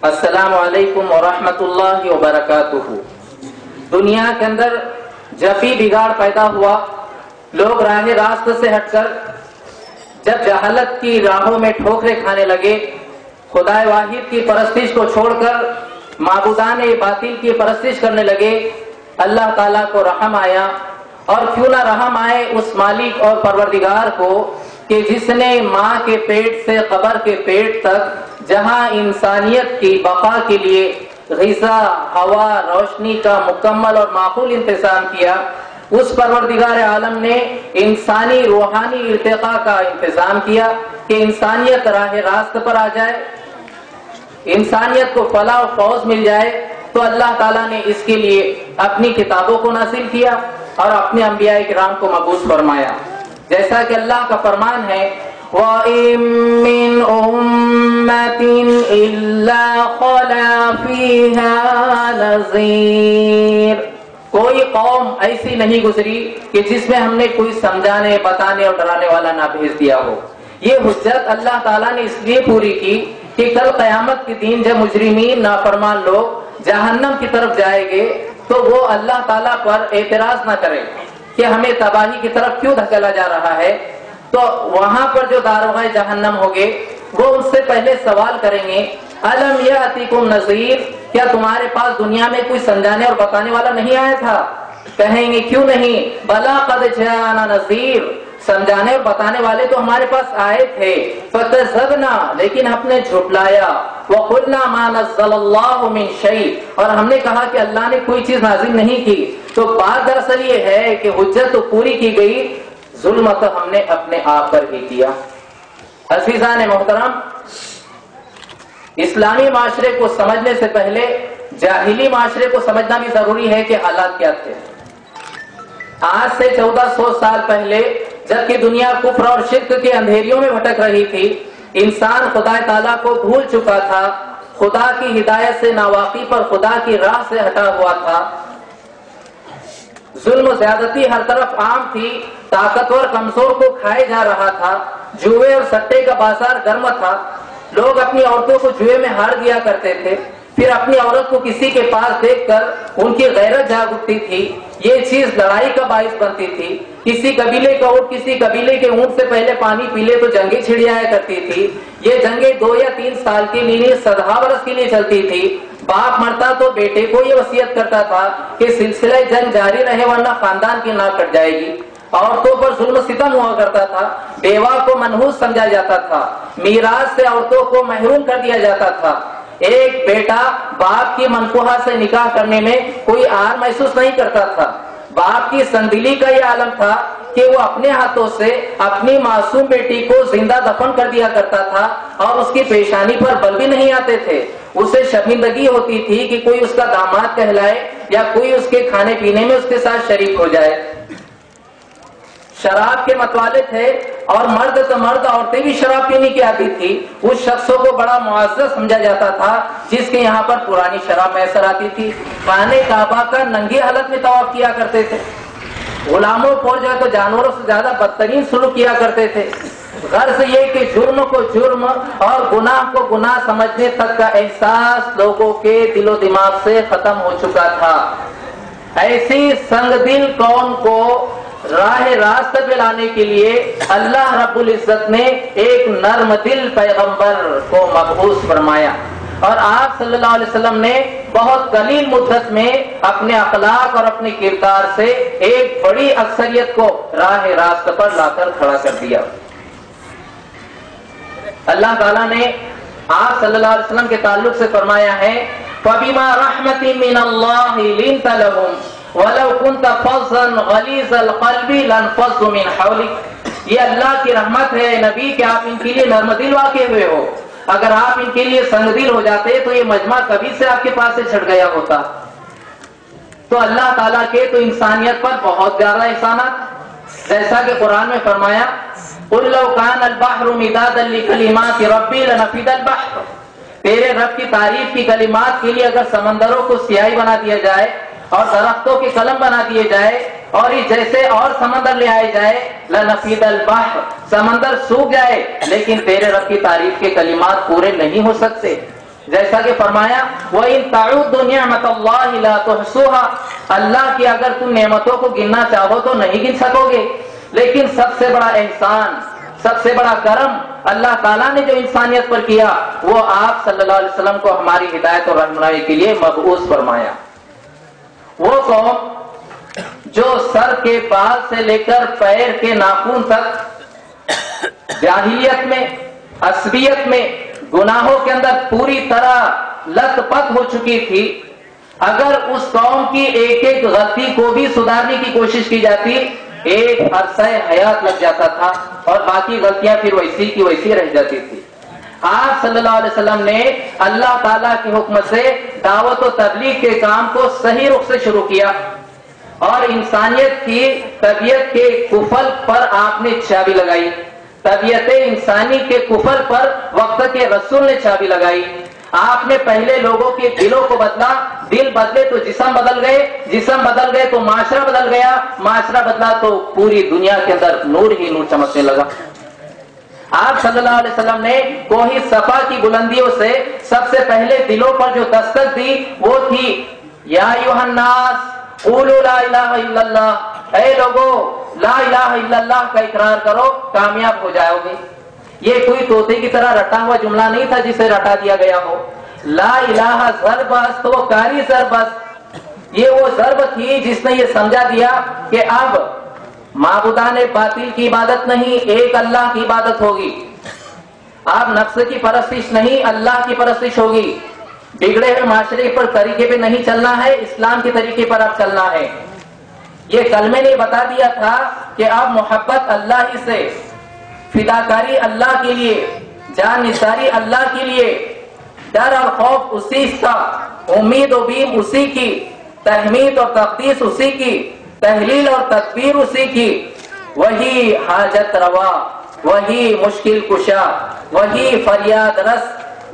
السلام علیکم ورحمۃ اللہ وبرکاتہ. دنیا کے اندر جب بھی بگاڑ پیدا ہوا, لوگ راہ راست سے ہٹ کر جب جہالت کی راہوں میں ٹھوکریں کھانے لگے, خدا واحد کی پرستش کو چھوڑ کر معبودان باطل کی پرستش کرنے لگے, اللہ تعالیٰ کو رحم آیا. اور کیوں نہ رحم آئے اس مالک اور پروردگار کو کہ جس نے ماں کے پیٹ سے قبر کے پیٹ تک جہاں انسانیت کی بقا کے لیے غذا, ہوا, روشنی کا مکمل اور معقول انتظام کیا, اس پروردگار عالم نے انسانی روحانی ارتقاء کا انتظام کیا کہ انسانیت راہ راست پر آ جائے, انسانیت کو فلاح و فوز مل جائے. تو اللہ تعالیٰ نے اس کے لیے اپنی کتابوں کو نازل کیا اور اپنے انبیاء کرام کو مبعوث فرمایا. جیسا کہ اللہ کا فرمان ہے, وَإِن مِّنْ أُمَّةٍ إِلَّا خَلَا فِيهَا نَذِيرٌ. کوئی قوم ایسی نہیں گزری کہ جس میں ہم نے کوئی سمجھانے, بتانے اور ڈرانے والا نہ بھیج دیا ہو. یہ حجت اللہ تعالیٰ نے اس لیے پوری کی کہ کل قیامت کے دن جب مجرمین, نافرمان لوگ جہنم کی طرف جائیں گے تو وہ اللہ تعالیٰ پر اعتراض نہ کریں کہ ہمیں تباہی کی طرف کیوں دھکیلا جا رہا ہے. تو وہاں پر جو داروغہ جہنم ہوگے وہ ان سے پہلے سوال کریں گے, الم یاتیکم نذیر, کیا تمہارے پاس دنیا میں کوئی سمجھانے اور بتانے والا نہیں آیا تھا؟ کہیں گے کیوں نہیں, بلا قد جاءنا نذیر, سمجھانے اور بتانے والے تو ہمارے پاس آئے تھے, فکذبنا, لیکن ہم نے جھٹلایا, وقلنا ما نزل اللہ من شیء, اور ہم نے کہا کہ اللہ نے کوئی چیز نازل نہیں کی. تو بات دراصل یہ ہے کہ حجت تو پوری کی گئی, ظلم تو ہم نے اپنے آپ پر ہی کیا. عزیزان محترم, اسلامی معاشرے کو سمجھنے سے پہلے جاہلی معاشرے کو سمجھنا بھی ضروری ہے کہ حالات کیا تھے. آج سے 1400 سال پہلے جبکہ دنیا کفر اور شرک کے اندھیریوں میں بھٹک رہی تھی, انسان خدا تعالیٰ کو بھول چکا تھا، خدا کی ہدایت سے ناواقی پر خدا کی راہ سے ہٹا ہوا تھا، ظلم و زیادتی ہر طرف عام تھی، طاقتور کمزور کو کھائے جا رہا تھا، جوئے اور سٹے کا بازار گرم تھا، لوگ اپنی عورتوں کو جوئے میں ہار دیا کرتے تھے، پھر اپنی عورت کو کسی کے پاس دیکھ کر ان کی غیرت جاگ اٹھتی تھی، یہ چیز لڑائی کا باعث بنتی تھی، کسی قبیلے کا اونٹ کسی قبیلے کے اونٹ سے پہلے پانی پی لے تو جنگیں چھڑ جایا کرتی تھی، یہ جنگیں 2 یا 3 سال کے لیے 100 برس کے لیے چلتی تھی، باپ مرتا تو بیٹے کو یہ وصیت کرتا تھا کہ سلسلہ جنگ جاری رہے ورنہ خاندان کی ناک کٹ جائے گی، عورتوں پر ظلم و ستم ہوا کرتا تھا، بیوہ کو منحوس سمجھا جاتا تھا، میراث سے عورتوں کو محروم کر دیا جاتا تھا، ایک بیٹا باپ کی منقوہہ سے نکاح کرنے میں کوئی آر محسوس نہیں کرتا تھا، باپ کی سندلی کا یہ عالم تھا کہ وہ اپنے ہاتھوں سے اپنی معصوم بیٹی کو زندہ دفن کر دیا کرتا تھا اور اس کی پیشانی پر بل بھی نہیں آتے تھے، اسے شرمندگی ہوتی تھی کہ کوئی اس کا داماد کہلائے یا کوئی اس کے کھانے پینے میں اس کے ساتھ شریک ہو جائے۔ شراب کے متوالے تھے اور مرد تو مرد، عورتیں بھی شراب پینے کی عادی تھی، اس شخصوں کو بڑا معزز سمجھا جاتا تھا جس کے یہاں پر پرانی شراب میسر آتی تھی، خانے کعبہ کا ننگی حالت میں طواف کیا کرتے تھے، غلاموں کو جو ہے تو جانوروں سے زیادہ بدترین سلوک کیا کرتے تھے، غرض یہ کہ جرم کو جرم اور گناہ کو گناہ سمجھنے تک کا احساس لوگوں کے دل و دماغ سے ختم ہو چکا تھا۔ ایسی سنگ دل قوم کو راہ راست پہ لانے کے لیے اللہ رب العزت نے ایک نرم دل پیغمبر کو مبعوث فرمایا، اور آپ صلی اللہ علیہ وسلم نے بہت قلیل مدت میں اپنے اخلاق اور اپنے کردار سے ایک بڑی اکثریت کو راہ راست پر لا کر کھڑا کر دیا۔ اللہ تعالیٰ نے آپ صلی اللہ علیہ وسلم کے تعلق سے فرمایا ہے فَبِمَا رَحْمَةٍ مِّنَ اللَّهِ لِنْتَ لَهُمْ وَلَوْ كُنْتَ فَظًّا غَلِيظَ الْقَلْبِ لَانفَضُّوا مِنْ حَوْلِكَ، یہ اللہ کی رحمت ہے نبی کہ آپ ان کے لیے نرم دل واقع ہوئے ہو، اگر آپ ان کے لیے سنگ دل ہو جاتے تو یہ مجمع کبھی سے آپ کے پاس سے چھٹ گیا ہوتا۔ تو اللہ تعالیٰ کے تو انسانیت پر بہت زیادہ احسانات، جیسا کہ قرآن میں فرمایا قُلْ لَوْ كَانَ الْبَحْرُ مِدَادًا لِكَلِمَاتِ رَبِّي لَنَفِدَ الْبَحْرُ، تیرے رب کی تعریف کی کلمات کے لیے اگر سمندروں کو سیاہی بنا دیا جائے اور درختوں کے قلم بنا دیے جائے اور یہ جیسے اور سمندر لے آئے جائے لَنَفِدَ الْبَحْرُ، سمندر سوکھ جائے لیکن تیرے رب کی تعریف کے کلمات پورے نہیں ہو سکتے، جیسا کہ فرمایا وَإِن تَعُدُّوا نِعْمَةَ اللَّهِ لَا تُحْصُوهَا، اللہ کی اگر تم نعمتوں کو گننا چاہو تو نہیں گن سکو گے، لیکن سب سے بڑا احسان، سب سے بڑا کرم اللہ تعالیٰ نے جو انسانیت پر کیا وہ آپ صلی اللہ علیہ وسلم کو ہماری ہدایت اور رہنمائی کے لیے مبعوث فرمایا۔ وہ قوم جو سر کے بال سے لے کر پیر کے ناخن تک جاہلیت میں، عصبیت میں، گناہوں کے اندر پوری طرح لت پت ہو چکی تھی، اگر اس قوم کی ایک ایک غلطی کو بھی سدھارنے کی کوشش کی جاتی ایک عرصہ حیات لگ جاتا تھا اور باقی غلطیاں پھر ویسی کی ویسی رہ جاتی تھی۔ آپ صلی اللہ علیہ وسلم نے اللہ تعالیٰ کے حکم سے دعوت و تبلیغ کے کام کو صحیح رخ سے شروع کیا اور انسانیت کی طبیعت کے کفل پر آپ نے چابی لگائی، طبیعت انسانی کے کفر پر وقت کے رسول نے چابی لگائی۔ آپ نے پہلے لوگوں کے دلوں کو بدلا، دل بدلے تو جسم بدل گئے، جسم بدل گئے تو معاشرہ بدل گیا، معاشرہ بدلا تو پوری دنیا کے اندر نور ہی نور چمکنے لگا۔ آپ صلی اللہ علیہ وسلم نے کوہ صفا کی بلندیوں سے سب سے پہلے دلوں پر جو دستک دی وہ تھی یا ایھا الناس قولوا لا الہ الا اللہ، اے لوگو لا الہ الا اللہ کا اقرار کرو کامیاب ہو جاؤ گے۔ یہ کوئی طوطے کی طرح رٹا ہوا جملہ نہیں تھا جسے رٹا دیا گیا ہو، لا الہ ضرب است و کاری ضرب است، یہ وہ ضرب تھی جس نے یہ سمجھا دیا کہ اب معبودان باطل کی عبادت نہیں، ایک اللہ کی عبادت ہوگی، اب نفس کی پرستش نہیں اللہ کی پرستش ہوگی، بگڑے ہوئے معاشرے پر طریقے پہ نہیں چلنا ہے، اسلام کے طریقے پر اب چلنا ہے۔ یہ کلمے نے بتا دیا تھا کہ اب محبت اللہ ہی سے، فداکاری اللہ کے لیے، جان نثاری اللہ کے لیے، ڈر اور خوف اسی کا، امید و بیم اسی کی، تحمید اور تقدیس اسی کی، تحلیل اور تکبیر اسی کی، وہی حاجت روا وہی مشکل کشا، وہی فریاد رس،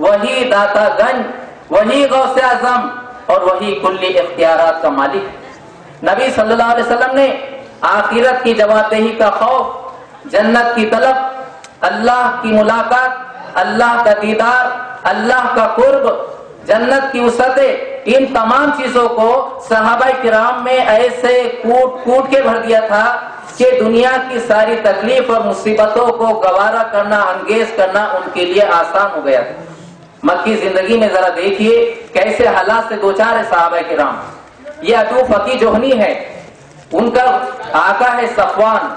وہی داتا گنج، وہی غوث اعظم اور وہی کلی اختیارات کا مالک۔ نبی صلی اللہ علیہ وسلم نے آخرت کی جوابدہی کا خوف، جنت کی طلب، اللہ کی ملاقات، اللہ کا دیدار، اللہ کا قرب، جنت کی وسعتیں، ان تمام چیزوں کو صحابہ کرام میں ایسے کوٹ کوٹ کے بھر دیا تھا کہ دنیا کی ساری تکلیف اور مصیبتوں کو گوارا کرنا، انگیز کرنا ان کے لیے آسان ہو گیا تھا۔ مکی زندگی میں ذرا دیکھیے کیسے حالات سے دوچار ہے صحابہ کرام۔ یہ ابو فقی جوہنی ہے، ان کا آقا ہے صفوان،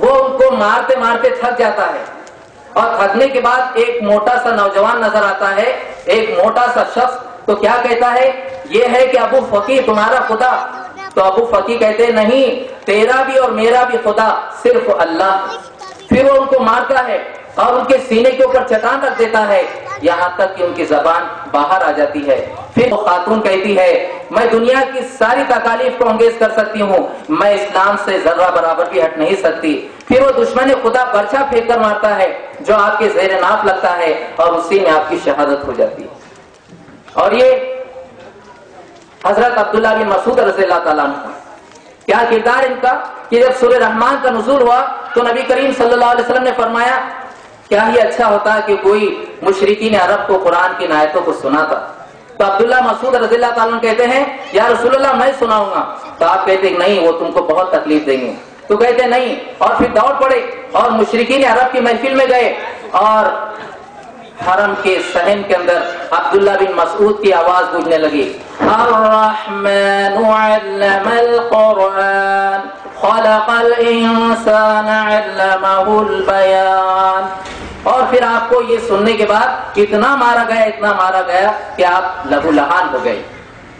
وہ ان کو مارتے مارتے تھک جاتا ہے، اور تھکنے کے بعد ایک موٹا سا نوجوان نظر آتا ہے، ایک موٹا سا شخص، تو کیا کہتا ہے؟ یہ ہے کہ ابو فقی تمہارا خدا؟ تو ابو فقی کہتے نہیں، تیرا بھی اور میرا بھی خدا صرف اللہ۔ پھر وہ ان کو مارتا ہے اور ان کے سینے کے اوپر چٹان رکھ دیتا ہے، یہاں تک کہ ان کی زبان باہر آ جاتی ہے۔ پھر وہ خاتون کہتی ہے میں دنیا کی ساری تکالیف کو انگیز کر سکتی ہوں، میں اسلام سے ذرہ برابر بھی ہٹ نہیں سکتی۔ پھر وہ دشمن خدا برچھا پھینک کر مارتا ہے جو آپ کے زیر ناف لگتا ہے، اور اسی میں آپ کی شہادت ہو جاتی ہے۔ اور یہ حضرت عبداللہ بن مسعود رضی اللہ تعالیٰ عنہ، کیا کردار ان کا کہ جب سورہ رحمان کا نزول ہوا تو نبی کریم صلی اللہ علیہ وسلم نے فرمایا کیا ہی اچھا ہوتا کہ کوئی مشرکین عرب کو قرآن کی آیتوں کو سناتا۔ تو عبداللہ مسعود رضی اللہ تعالیٰ عنہ کہتے ہیں یا رسول اللہ میں سناؤں گا، تو آپ کہتے ہیں نہیں، وہ تم کو بہت تکلیف دیں گے، تو کہتے نہیں، اور پھر دوڑ پڑے اور مشرکین عرب کی محفل میں گئے، اور حرم کے صحن کے اندر عبداللہ بن مسعود کی آواز گونجنے لگی، الرحمن علم القرآن خلق الانسان علمہ البیان۔ اور پھر آپ کو یہ سننے کے بعد اتنا مارا گیا کہ آپ لہو لہان ہو گئے۔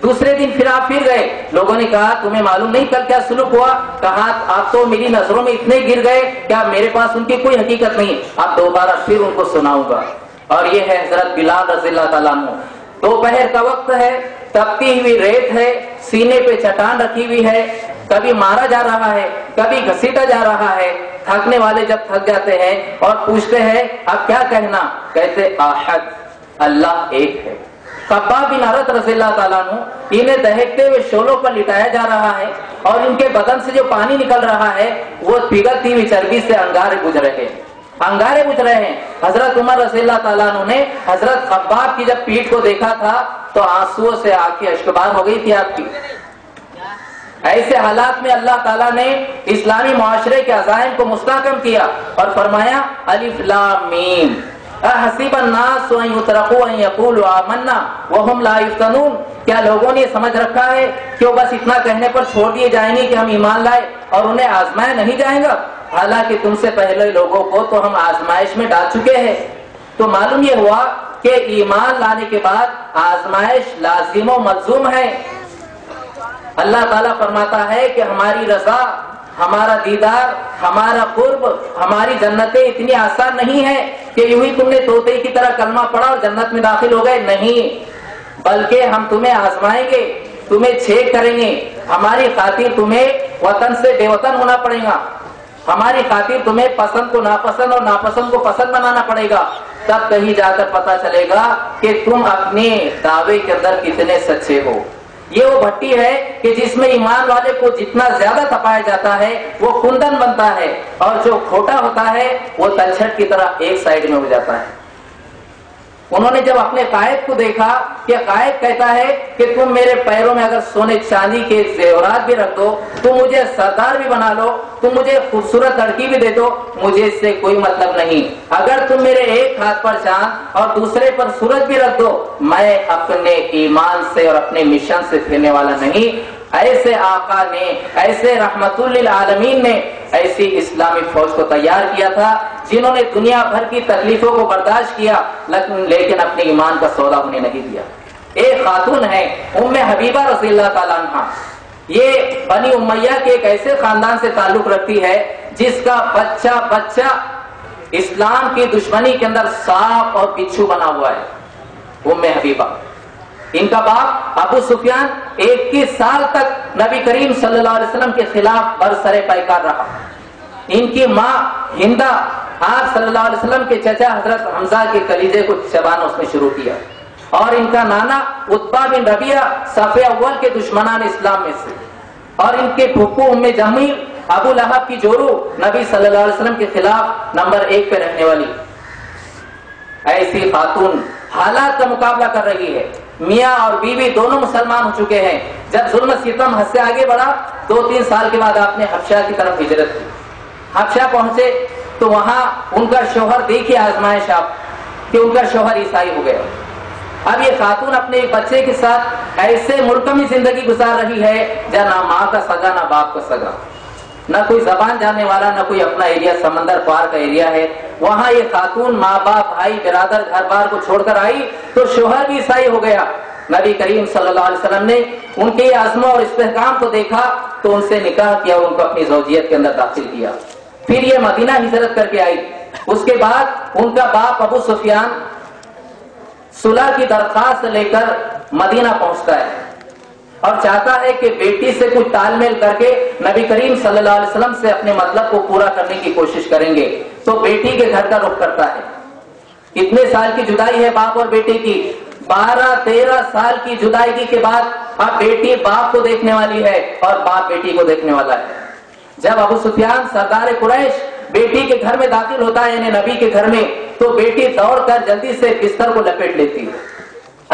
دوسرے دن پھر آپ پھر گئے، لوگوں نے کہا تمہیں معلوم نہیں کل کیا سلوک ہوا؟ کہا آپ تو میری نظروں میں اتنے گر گئے کہ میرے پاس ان کی کوئی حقیقت نہیں، اب دوبارہ پھر ان کو سناؤں گا۔ اور یہ ہے حضرت بلال رضی اللہ تعالیٰ عنہ، دوپہر کا وقت ہے، تپتی ہوئی ریت ہے، سینے پہ چٹان رکھی ہوئی ہے، کبھی مارا جا رہا ہے، کبھی گھسیٹا جا رہا ہے۔ تھکنے والے جب تھک جاتے ہیں اور پوچھتے ہیں اب کیا کہنا، کہتے احد، اللہ ایک ہے۔ خباب بن عرت رضی اللہ تعالیٰ عنہ، انہیں دہکتے ہوئے شعلوں پر لٹایا جا رہا ہے، اور ان کے بدن سے جو پانی نکل رہا ہے وہ پگھلتی ہوئی چربی سے انگارے بجھ رہے ہیں۔ حضرت عمر رضی اللہ تعالیٰ عنہ نے حضرت خباب کی جب پیٹھ کو دیکھا تھا تو آنسوؤں سے آنکھیں اشکبار ہو گئی تھی آپ کی۔ ایسے حالات میں اللہ تعالیٰ نے اسلامی معاشرے کے عزائم کو مستحکم کیا اور فرمایا الف لام میم احسب الناس ان یترکوا ان یقولوا آمنا وهم لا یفتنون۔ کیا لوگوں نے سمجھ رکھا ہے کہ وہ بس اتنا کہنے پر چھوڑ دیے جائیں گے کہ ہم ایمان لائے اور انہیں آزمایا نہیں جائے گا؟ حالانکہ تم سے پہلے لوگوں کو تو ہم آزمائش میں ڈال چکے ہیں۔ تو معلوم یہ ہوا کہ ایمان لانے کے بعد آزمائش لازم و ملزوم ہے۔ اللہ تعالیٰ فرماتا ہے کہ ہماری رضا، ہمارا دیدار، ہمارا قرب، ہماری جنتیں اتنی آسان نہیں ہے کہ یوں ہی تم نے طوطے کی طرح کلمہ پڑھا اور جنت میں داخل ہو گئے، نہیں، بلکہ ہم تمہیں آزمائیں گے، تمہیں چھیک کریں گے، ہماری خاطر تمہیں وطن سے بے وطن ہونا پڑے گا، ہماری خاطر تمہیں پسند کو ناپسند اور ناپسند کو پسند بنانا پڑے گا، تب کہیں جا کر پتا چلے گا کہ تم اپنے دعوے کے اندر کتنے سچے ہو۔ یہ وہ بھٹی ہے کہ جس میں ایمان والے کو جتنا زیادہ تپایا جاتا ہے وہ کندن بنتا ہے، اور جو کھوٹا ہوتا ہے وہ تلچھٹ کی طرح ایک سائڈ میں ہو جاتا ہے۔ انہوں نے جب اپنے قائد کو دیکھا کہ قائد کہتا ہے کہ تم میرے پیروں میں اگر سونے چاندی کے زیورات بھی رکھ دو، تم مجھے سردار بھی بنا لو، تم مجھے خوبصورت لڑکی بھی دے دو، مجھے اس سے کوئی مطلب نہیں، اگر تم میرے ایک ہاتھ پر چاند اور دوسرے پر سورج بھی رکھ دو، میں اپنے ایمان سے اور اپنے مشن سے پھرنے والا نہیں۔ ایسے آقا نے، ایسے رحمت للعالمین نے ایسی اسلامی فوج کو تیار کیا تھا جنہوں نے دنیا بھر کی تکلیفوں کو برداشت کیا لیکن اپنے ایمان کا سودا ہونے نہیں دیا۔ ایک خاتون ہے ام حبیبہ رضی اللہ تعالیٰ عنہ، یہ بنی امیہ کے ایک ایسے خاندان سے تعلق رکھتی ہے جس کا بچہ اسلام کی دشمنی کے اندر سانپ اور بچھو بنا ہوا ہے۔ ام حبیبہ، ان کا باپ ابو سفیان 21 سال تک نبی کریم صلی اللہ علیہ وسلم کے خلاف برسر پیکار رہا۔ ان کی ماں ہندا آپ صلی اللہ علیہ وسلم کے چچا حضرت حمزہ کے کلیجے کو چبانا اس نے شروع کیا، اور ان کا نانا عتبہ بن ربیعہ صف اول کے دشمنان اسلام میں سے، اور ان کے پھپھو ام جمیل ابو لہب کی جورو نبی صلی اللہ علیہ وسلم کے خلاف نمبر 1 پہ رہنے والی ایسی خاتون حالات کا مقابلہ کر رہی ہے۔ میاں اور بیوی دونوں مسلمان ہو چکے ہیں۔ جب ظلم ستم حد سے آگے بڑھا 2-3 سال کے بعد آپ نے حبشہ کی طرف ہجرت کی۔ حبشہ پہنچے تو وہاں ان کا شوہر، دیکھیے آزمائش آپ کہ ان کا شوہر عیسائی ہو گیا۔ اب یہ خاتون اپنے ایک بچے کے ساتھ ایسے ملک میں زندگی گزار رہی ہے جہاں نہ ماں کا سگا نہ باپ کا سگا، نہ کوئی زبان جاننے والا، نہ کوئی اپنا ایریا، سمندر پار کا ایریا ہے۔ وہاں یہ خاتون ماں باپ بھائی برادر گھر بار کو چھوڑ کر آئی تو شوہر بھی عیسائی ہو گیا۔ نبی کریم صلی اللہ علیہ وسلم نے ان کے عزم اور استحکام کو دیکھا تو ان سے نکاح کیا، ان کو اپنی زوجیت کے اندر داخل کیا۔ پھر یہ مدینہ ہجرت کر کے آئی۔ اس کے بعد ان کا باپ ابو سفیان صلح کی درخواست لے کر مدینہ پہنچتا ہے اور چاہتا ہے کہ بیٹی سے کچھ تال میل کر کے نبی کریم صلی اللہ علیہ وسلم سے اپنے مطلب کو پورا کرنے کی کوشش کریں گے، تو بیٹی کے گھر کا رخ کرتا ہے۔ اتنے سال کی جدائی ہے باپ اور بیٹے کی، 12-13 سال کی جدائی کے بعد اب بیٹی باپ کو دیکھنے والی ہے اور باپ بیٹی کو دیکھنے والا ہے۔ جب ابو سفیان سردار قریش بیٹی کے گھر میں داخل ہوتا ہے، یعنی نبی کے گھر میں، تو بیٹی دوڑ کر جلدی سے بستر کو لپیٹ لیتی ہے،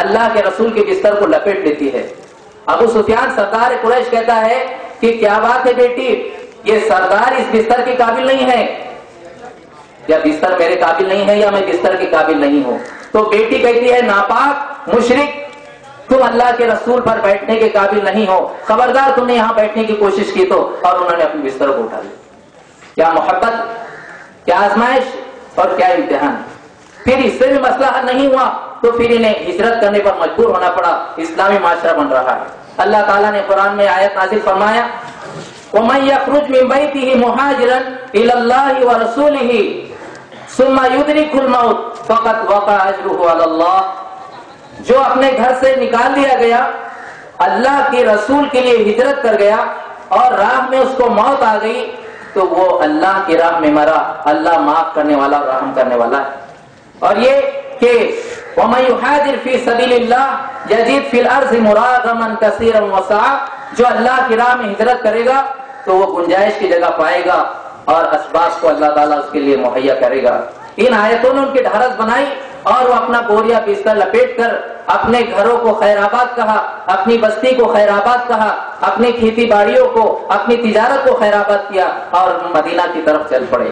اللہ کے رسول کے بستر کو لپیٹ لیتی ہے۔ ابو سفیان سردار قریش کہتا ہے کہ کیا بات ہے بیٹی، یہ سردار اس بستر کے قابل نہیں ہے، یا بستر میرے قابل نہیں ہے یا میں بستر کے قابل نہیں ہوں؟ تو بیٹی کہتی ہے ناپاک مشرک، تم اللہ کے رسول پر بیٹھنے کے قابل نہیں ہو، خبردار تم نے یہاں بیٹھنے کی کوشش کی تو، اور انہوں نے اپنے بستر کو اٹھا لیا۔ کیا محبت، کیا آزمائش اور کیا امتحان۔ پھر اس سے بھی مسئلہ حل نہیں ہوا تو پھر انہیں ہجرت کرنے پر مجبور ہونا پڑا، اسلامی معاشرہ بن رہا ہے۔ اللہ تعالیٰ نے قرآن میں آیت نازل فرمایا وَمَن يَخْرُجْ مِن بَيْتِهِ مُهَاجِرًا إِلَى اللَّهِ وَرَسُولِهِ ثُمَّ يُدْرِكْهُ الْمَوْتُ فَقَدْ وَقَعَ أَجْرُهُ عَلَى اللَّهِ، جو اپنے گھر سے نکال دیا گیا، اللہ کے رسول کے لیے ہجرت کر گیا اور راہ میں اس کو موت آ گئی تو وہ اللہ کی راہ میں مرا، اللہ معاف کرنے والا، رحم کرنے والا ہے۔ اور یہ کہ وَمَن يُهَاجِرْ فِي سَبِيلِ اللَّهِ يَجِدْ فِي الْأَرْضِ مُرَاغَمًا كَثِيرًا وَسَعًا، جو اللہ کی راہ میں ہجرت کرے گا تو وہ گنجائش کی جگہ پائے گا اور اسباب کو اللہ تعالیٰ اس کے لیے مہیا کرے گا۔ ان آیتوں نے ان کی ڈھارس بنائی اور وہ اپنا بوریا بستر لپیٹ کر اپنے گھروں کو خیر آباد کہا، اپنی بستی کو خیر آباد کہا، اپنی کھیتی باڑیوں کو، اپنی تجارت کو خیر آباد کیا اور مدینہ کی طرف چل پڑے۔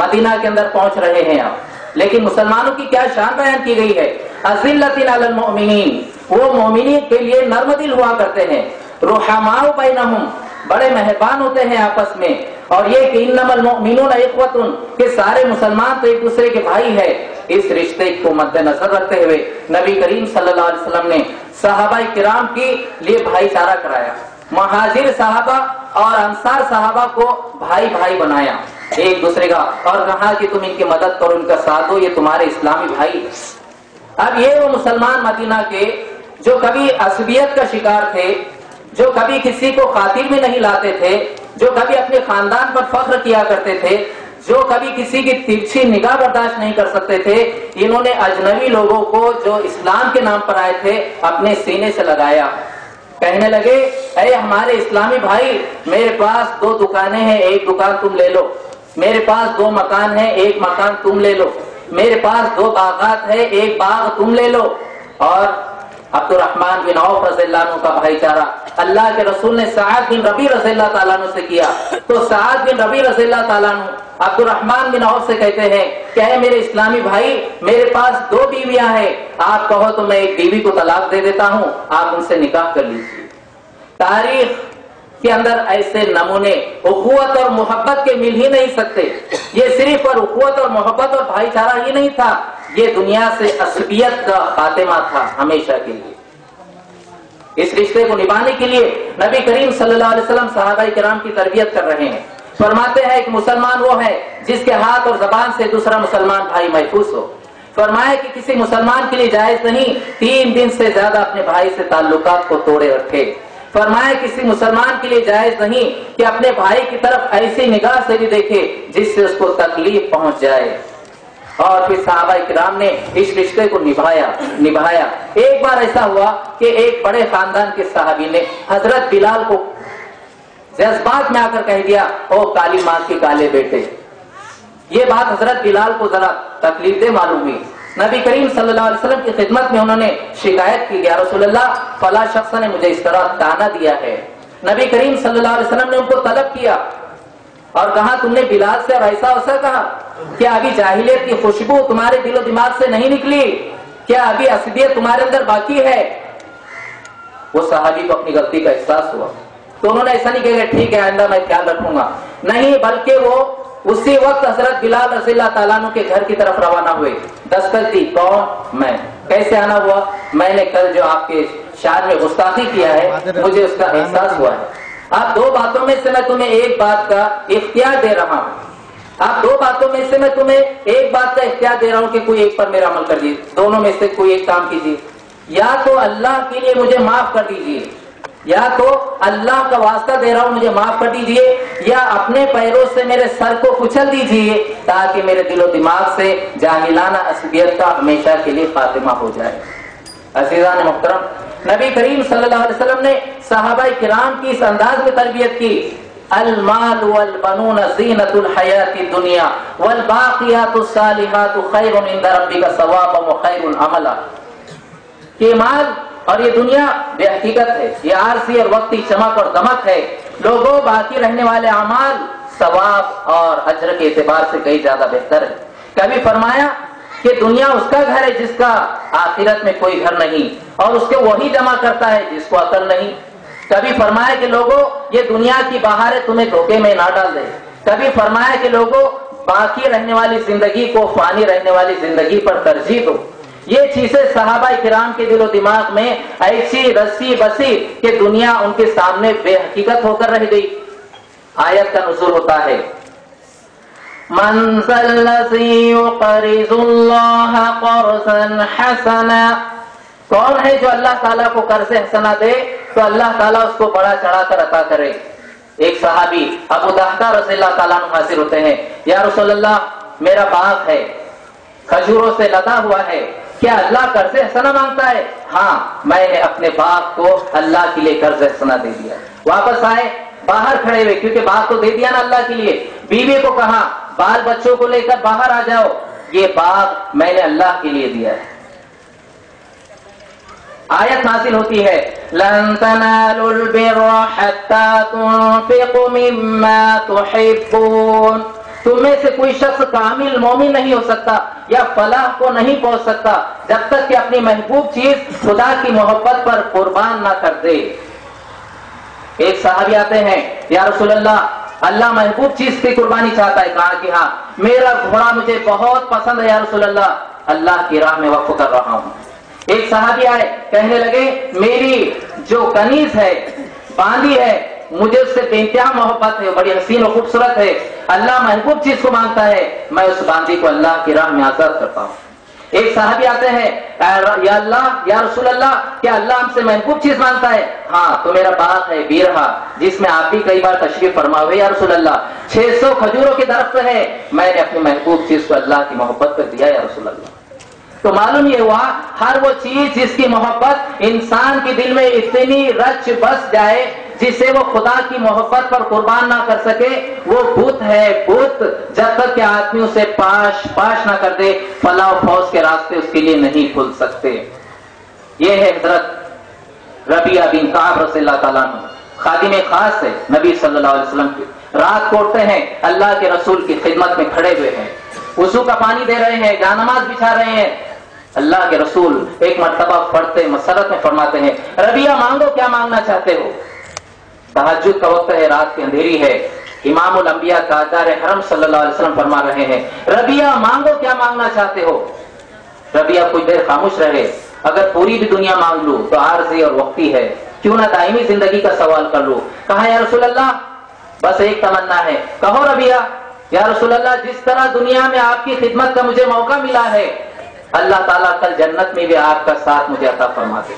مدینہ کے اندر پہنچ رہے ہیں آپ، لیکن مسلمانوں کی کیا شان بیان کی گئی ہے، اذلۃ علی المؤمنین، وہ مومنین کے لیے نرم دل ہوا کرتے ہیں، رحماء بینہم، بڑے مہربان ہوتے ہیں آپس میں، اور یہ کہ انما المؤمنون اخوۃ، کہ سارے مسلمان تو ایک دوسرے کے بھائی ہے۔ اس رشتے کو مد نظر رکھتے ہوئے نبی کریم صلی اللہ علیہ وسلم نے صحابہ کرام کے لیے بھائی چارہ کرایا، مہاجر صحابہ اور انصار صحابہ کو بھائی بھائی بنایا ایک دوسرے کا، اور کہا کہ تم ان کی مدد کرو، ان کا ساتھ دو، یہ تمہارے اسلامی بھائی۔ اب یہ وہ مسلمان مدینہ کے جو کبھی عصبیت کا شکار تھے، جو کبھی کسی کو خاطر میں نہیں لاتے تھے، جو کبھی اپنے خاندان پر فخر کیا کرتے تھے، جو کبھی کسی کی ترچھی نگاہ برداشت نہیں کر سکتے تھے، انہوں نے اجنبی لوگوں کو جو اسلام کے نام پر آئے تھے اپنے سینے سے لگایا، کہنے لگے اے ہمارے اسلامی بھائی، میرے پاس 2 دکانیں ہیں، ایک دکان تم لے لو، میرے پاس 2 مکان ہیں، ایک مکان تم لے لو، میرے پاس 2 باغات ہیں، ایک باغ تم لے لو۔ اور عبد الرحمن بن عوف رضی اللہ عنہ کا بھائی چارہ اللہ کے رسول نے سعد بن ربیع رضی اللہ تعالیٰ عنہ سے کیا، تو سعد بن ربیع رضی اللہ تعالیٰ عنہ عبد الرحمن بن عوف سے کہتے ہیں کہ اے میرے اسلامی بھائی، میرے پاس 2 بیویاں ہیں، آپ کہو تو میں ایک بیوی کو طلاق دے دیتا ہوں، آپ ان سے نکاح کر لیجیے۔ تاریخ کے اندر ایسے نمونے اخوت اور محبت کے مل ہی نہیں سکتے۔ یہ صرف اور اخوت اور محبت اور بھائی چارہ ہی نہیں تھا، یہ دنیا سے عصبیت کا خاتمہ تھا ہمیشہ کے لیے۔ اس رشتے کو نبھانے کے لیے نبی کریم صلی اللہ علیہ وسلم صحابہ کرام کی تربیت کر رہے ہیں۔ فرماتے ہیں کہ مسلمان وہ ہے جس کے ہاتھ اور زبان سے دوسرا مسلمان بھائی محفوظ ہو۔ فرمایا کہ کسی مسلمان کے لیے جائز نہیں 3 دن سے زیادہ اپنے بھائی سے تعلقات کو توڑے رکھے۔ فرمایا کسی مسلمان کے لیے جائز نہیں کہ اپنے بھائی کی طرف ایسی نگاہ سے بھی دیکھے جس سے اس کو تکلیف پہنچ جائے. اور پھر صحابہ کرام نے اس رشتے کو نبھایا. ایک بار ایسا ہوا کہ ایک بڑے خاندان کے صحابی نے حضرت بلال کو جذبات میں آ کر کہہ دیا، او کالی ماں کے کالے بیٹے. یہ بات حضرت بلال کو ذرا تکلیف دہ معلوم ہوئی. نبی کریم صلی اللہ علیہ وسلم کی خدمت میں انہوں نے شکایت کی، یا رسول اللہ فلاں شخص نے مجھے اس طرح تانا دیا ہے. نبی کریم صلی اللہ علیہ وسلم نے ان کو طلب کیا اور کہا تم نے بلال سے اور ایسا ویسا کہا، کیا ابھی جاہلیت کی خوشبو تمہارے دل و دماغ سے نہیں نکلی؟ کیا ابھی عصبیت تمہارے اندر باقی ہے؟ وہ صحابی کو اپنی غلطی کا احساس ہوا تو انہوں نے ایسا نہیں کہا ٹھیک ہے آئندہ میں خیال رکھوں گا، نہیں، بلکہ وہ اسی وقت حضرت بلال رضی اللہ تعالیٰ عنہ کے گھر کی طرف روانہ ہوئے. دستک دی، کون؟ میں. کیسے آنا ہوا؟ میں نے کل جو آپ کے شان میں گستاخی کیا ہے مجھے اس کا احساس ہوا ہے. آپ دو باتوں میں سے میں تمہیں ایک بات کا اختیار دے رہا ہوں، کہ کوئی ایک پر میرا عمل کر دیجیے، دونوں میں سے کوئی ایک کام کیجیے. یا تو اللہ کے لیے مجھے معاف کر دیجیے، یا تو اللہ کا واسطہ دے رہا ہوں مجھے معاف کر دیجئے، یا اپنے پیروں سے میرے سر کو کچل دیجئے تاکہ میرے دل و دماغ سے جاہلانہ عصبیت کا ہمیشہ کے لیے خاتمہ ہو جائے. عزیزان محترم، نبی کریم صلی اللہ علیہ وسلم نے صحابہ کرام کی اس انداز میں تربیت کی، المال والبنون زینۃ الحیات الدنیا والباقیات الصالحات خیر عند ربک ثوابا وخیر عملا. کہ مال اور یہ دنیا بے حقیقت ہے، یہ عارضی اور وقتی چمک اور دمک ہے. لوگوں، باقی رہنے والے اعمال ثواب اور اجر کے اعتبار سے کئی زیادہ بہتر ہے. کبھی فرمایا کہ دنیا اس کا گھر ہے جس کا آخرت میں کوئی گھر نہیں، اور اس کے وہی جمع کرتا ہے جس کو عقل نہیں. کبھی فرمایا کہ لوگوں، یہ دنیا کی بہاریں تمہیں دھوکے میں نہ ڈال دے. کبھی فرمایا کہ لوگوں، باقی رہنے والی زندگی کو فانی رہنے والی زندگی پر ترجیح دو. یہ چیزیں صحابہ کرام کے دل و دماغ میں ایسی رسی بسی کہ دنیا ان کے سامنے بے حقیقت ہو کر رہ گئی. آیت کا نزول ہوتا ہے، من ذا الذی یقرض اللہ قرضا حسنا. کون ہے جو اللہ تعالیٰ کو قرض حسنا دے تو اللہ تعالیٰ اس کو بڑا چڑھا کر عطا کرے. ایک صحابی ابو دحدہ رضی اللہ تعالیٰ عنہ حاضر ہوتے ہیں، یا رسول اللہ میرا باغ ہے، کھجوروں سے لدا ہوا ہے، کیا اللہ قرض حسنا مانگتا ہے؟ ہاں، میں نے اپنے باغ کو اللہ کے لیے قرض حسنا دے دیا. واپس آئے، باہر کھڑے ہوئے کیونکہ باغ تو دے دیا نا اللہ کے لیے. بیوی کو کہا بال بچوں کو لے کر باہر آ جاؤ، یہ باغ میں نے اللہ کے لیے دیا ہے. آیت نازل ہوتی ہے، لن تنالوا البر حتى تنفقوا مما تحبون. تم میں سے کوئی شخص کامل مومن نہیں ہو سکتا یا فلاح کو نہیں پہنچ سکتا جب تک کہ اپنی محبوب چیز خدا کی محبت پر قربان نہ کر دے. ایک صحابی آتے ہیں، یا رسول اللہ محبوب چیز کی قربانی چاہتا ہے. کہا کہ ہاں، میرا گھوڑا مجھے بہت پسند ہے یا رسول اللہ کی راہ میں وقف کر رہا ہوں. ایک صحابی آئے، کہنے لگے میری جو کنیز ہے، باندی ہے، مجھے اس سے بے انتہا محبت ہے، بڑی حسین و خوبصورت ہے. اللہ محبوب چیز کو مانگتا ہے، میں اس باندی کو اللہ کی راہ میں آزاد کرتا ہوں. ایک صحابی آتے ہیں، یا اللہ، یا رسول اللہ، کیا اللہ ہم سے محبوب چیز مانگتا ہے؟ ہاں، تو میرا باغ ہے بیرہا جس میں آپ بھی کئی بار تشریف فرما ہوئے یا رسول اللہ. 600 کھجوروں کے درخت ہے، میں نے اپنی محبوب چیز کو اللہ کی محبت پر دیا یا رسول اللہ. تو معلوم یہ ہوا، ہر وہ چیز جس کی محبت انسان کے دل میں اتنی رچ بس جائے جسے وہ خدا کی محبت پر قربان نہ کر سکے، وہ بت ہے. بت جب تک کہ آدمی اسے پاش نہ کر دے، فلاح و فوز کے راستے اس کے لیے نہیں کھل سکتے. یہ ہے حضرت ربیعہ بن کعب رضی اللہ تعالیٰ عنہ، خادم خاص ہے نبی صلی اللہ علیہ وسلم کے. رات کو اٹھتے ہیں، اللہ کے رسول کی خدمت میں کھڑے ہوئے ہیں، وضو کا پانی دے رہے ہیں، جانماز بچھا رہے ہیں. اللہ کے رسول ایک مرتبہ پڑھتے مسرت میں فرماتے ہیں، ربیعہ مانگو، کیا مانگنا چاہتے ہو؟ تہجد کا وقت ہے، رات کی اندھیری ہے. امام الانبیاء تاجدار حرم صلی اللہ علیہ وسلم فرما رہے ہیں، ربیعہ مانگو، کیا مانگنا چاہتے ہو؟ ربیعہ کچھ دیر خاموش رہے. اگر پوری بھی دنیا مانگ لوں تو عارضی اور وقتی ہے، کیوں نہ دائمی زندگی کا سوال کر لوں. کہا یا رسول اللہ بس ایک تمنا ہے. کہو ربیعہ. یا رسول اللہ جس طرح دنیا میں آپ کی خدمت کا مجھے موقع ملا ہے، اللہ تعالیٰ کل جنت میں بھی آپ کا ساتھ مجھے عطا فرما دے.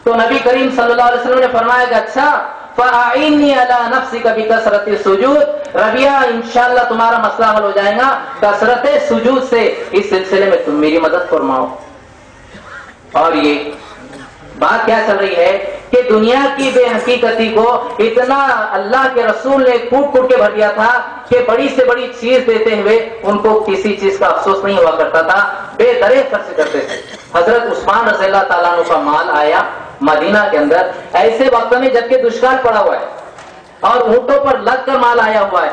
تو نبی کریم صلی اللہ علیہ وسلم نے فرمایا کہ اچھا فَأَعِنِّي عَلَىٰ نَفْسِكَ بِكَثْرَةِ السُّجُودِ، ربیہ انشاءاللہ تمہارا مسئلہ حل ہو جائے گا کثرت سجود سے، اس سلسلے میں تم میری مدد فرماؤ۔ اور یہ بات کیا چل رہی ہے کہ دنیا کی بے حقیقتی کو اتنا اللہ کے رسول نے کوٹ کوٹ کے بھر دیا تھا کہ بڑی سے بڑی چیز دیتے ہوئے ان کو کسی چیز کا افسوس نہیں ہوا کرتا تھا، بے درے خرچ کرتے تھے۔ حضرت عثمان رضی اللہ تعالیٰ عنہ کا مال آیا مدینہ کے اندر ایسے وقت میں جبکہ دشکال پڑا ہوا ہے اور اونٹوں پر لگ کر مال آیا ہوا ہے،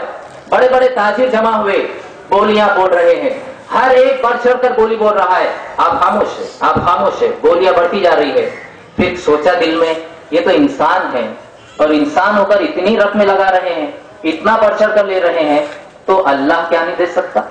بڑے بڑے تاجر جمع ہوئے بولیاں بول رہے ہیں، ہر ایک بڑھ چڑھ کر بولی بول رہا ہے، آپ خاموش ہے، آپ خاموش ہے، بولیاں بڑھتی جا رہی ہے۔ پھر سوچا دل میں یہ تو انسان ہے اور انسان ہو کر اتنی رقمیں لگا رہے ہیں، اتنا بڑھ چڑھ کر لے رہے ہیں، تو اللہ کیا نہیں دے سکتا،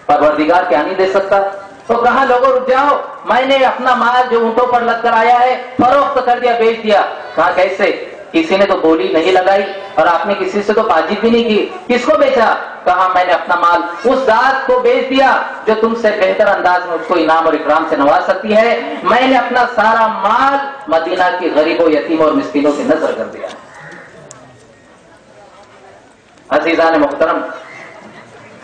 پروردگار کیا نہیں دے سکتا؟ تو کہا لوگوں رک جاؤ، میں نے اپنا مال جو اونٹوں پر لگ کر آیا ہے فروخت کر دیا، بیچ دیا۔ کہا کیسے؟ کسی نے تو بولی نہیں لگائی اور آپ نے کسی سے تو بات چیت بھی نہیں کی، کس کو بیچا؟ کہا میں نے اپنا مال اس ذات کو بیچ دیا جو تم سے بہتر انداز میں اس کو انعام اور اکرام سے نواز سکتی ہے، میں نے اپنا سارا مال مدینہ کے غریبوں، یتیموں اور مسکینوں کی نظر کر دیا۔ عزیزان محترم،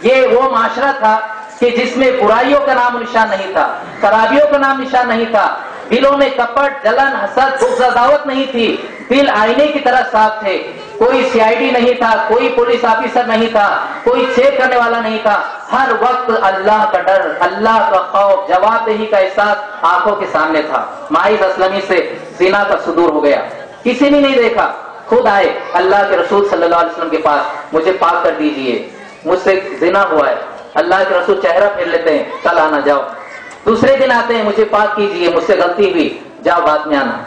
یہ وہ معاشرہ تھا کہ جس میں برائیوں کا نام و نشان نہیں تھا، خرابیوں کا نام نشان نہیں تھا، دلوں میں کپٹ، جلن، حسد، بغض، عداوت نہیں تھی، دل آئینے کی طرح صاف تھے، کوئی سی آئی ڈی نہیں تھا، کوئی پولیس آفیسر نہیں تھا، کوئی چیک کرنے والا نہیں تھا، ہر وقت اللہ کا ڈر، اللہ کا خوف، جواب دہی کا احساس آنکھوں کے سامنے تھا۔ ماعز اسلمی سے زنا کا صدور ہو گیا، کسی نے نہیں دیکھا، خود آئے اللہ کے رسول صلی اللہ علیہ وسلم کے پاس، مجھے پاک کر دیجئے، مجھ سے زنا ہوا ہے۔ اللہ کے رسول چہرہ پھیر لیتے ہیں، کل آنا جاؤ۔ دوسرے دن آتے ہیں، مجھے پاک کیجئے، مجھ سے غلطی ہوئی، جاؤ بعد میں آنا۔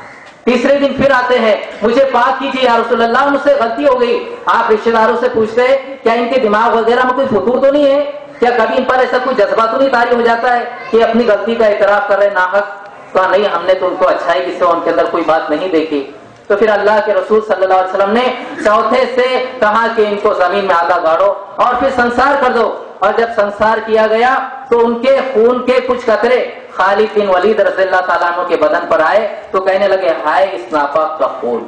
تیسرے دن پھر آتے ہیں، مجھے پاک کیجئے یا رسول اللہ، مجھ سے غلطی ہو گئی۔ آپ رشتے داروں سے پوچھتے ہیں کیا ان کے دماغ وغیرہ میں کوئی فطور تو نہیں ہے، کیا کبھی ان پر ایسا کوئی جذبہ تو نہیں طاری ہو جاتا ہے کہ اپنی غلطی کا اعتراف کر رہے ناحق؟ کہا نہیں، ہم نے تو ان کو اچھائی کی سوا ان کے اندر کوئی بات نہیں دیکھی۔ تو پھر اللہ کے رسول صلی اللہ علیہ وسلم نے چوتھے سے کہا کہ ان کو زمین میں آگا گاڑو اور پھر سنسار کر دو۔ اور جب سنسار کیا گیا تو ان کے خون کے کچھ قطرے خالد بن ولید رضی اللہ تعالیٰ عنہ کے بدن پر آئے تو کہنے لگے ہائے اس ناپاک کا خون۔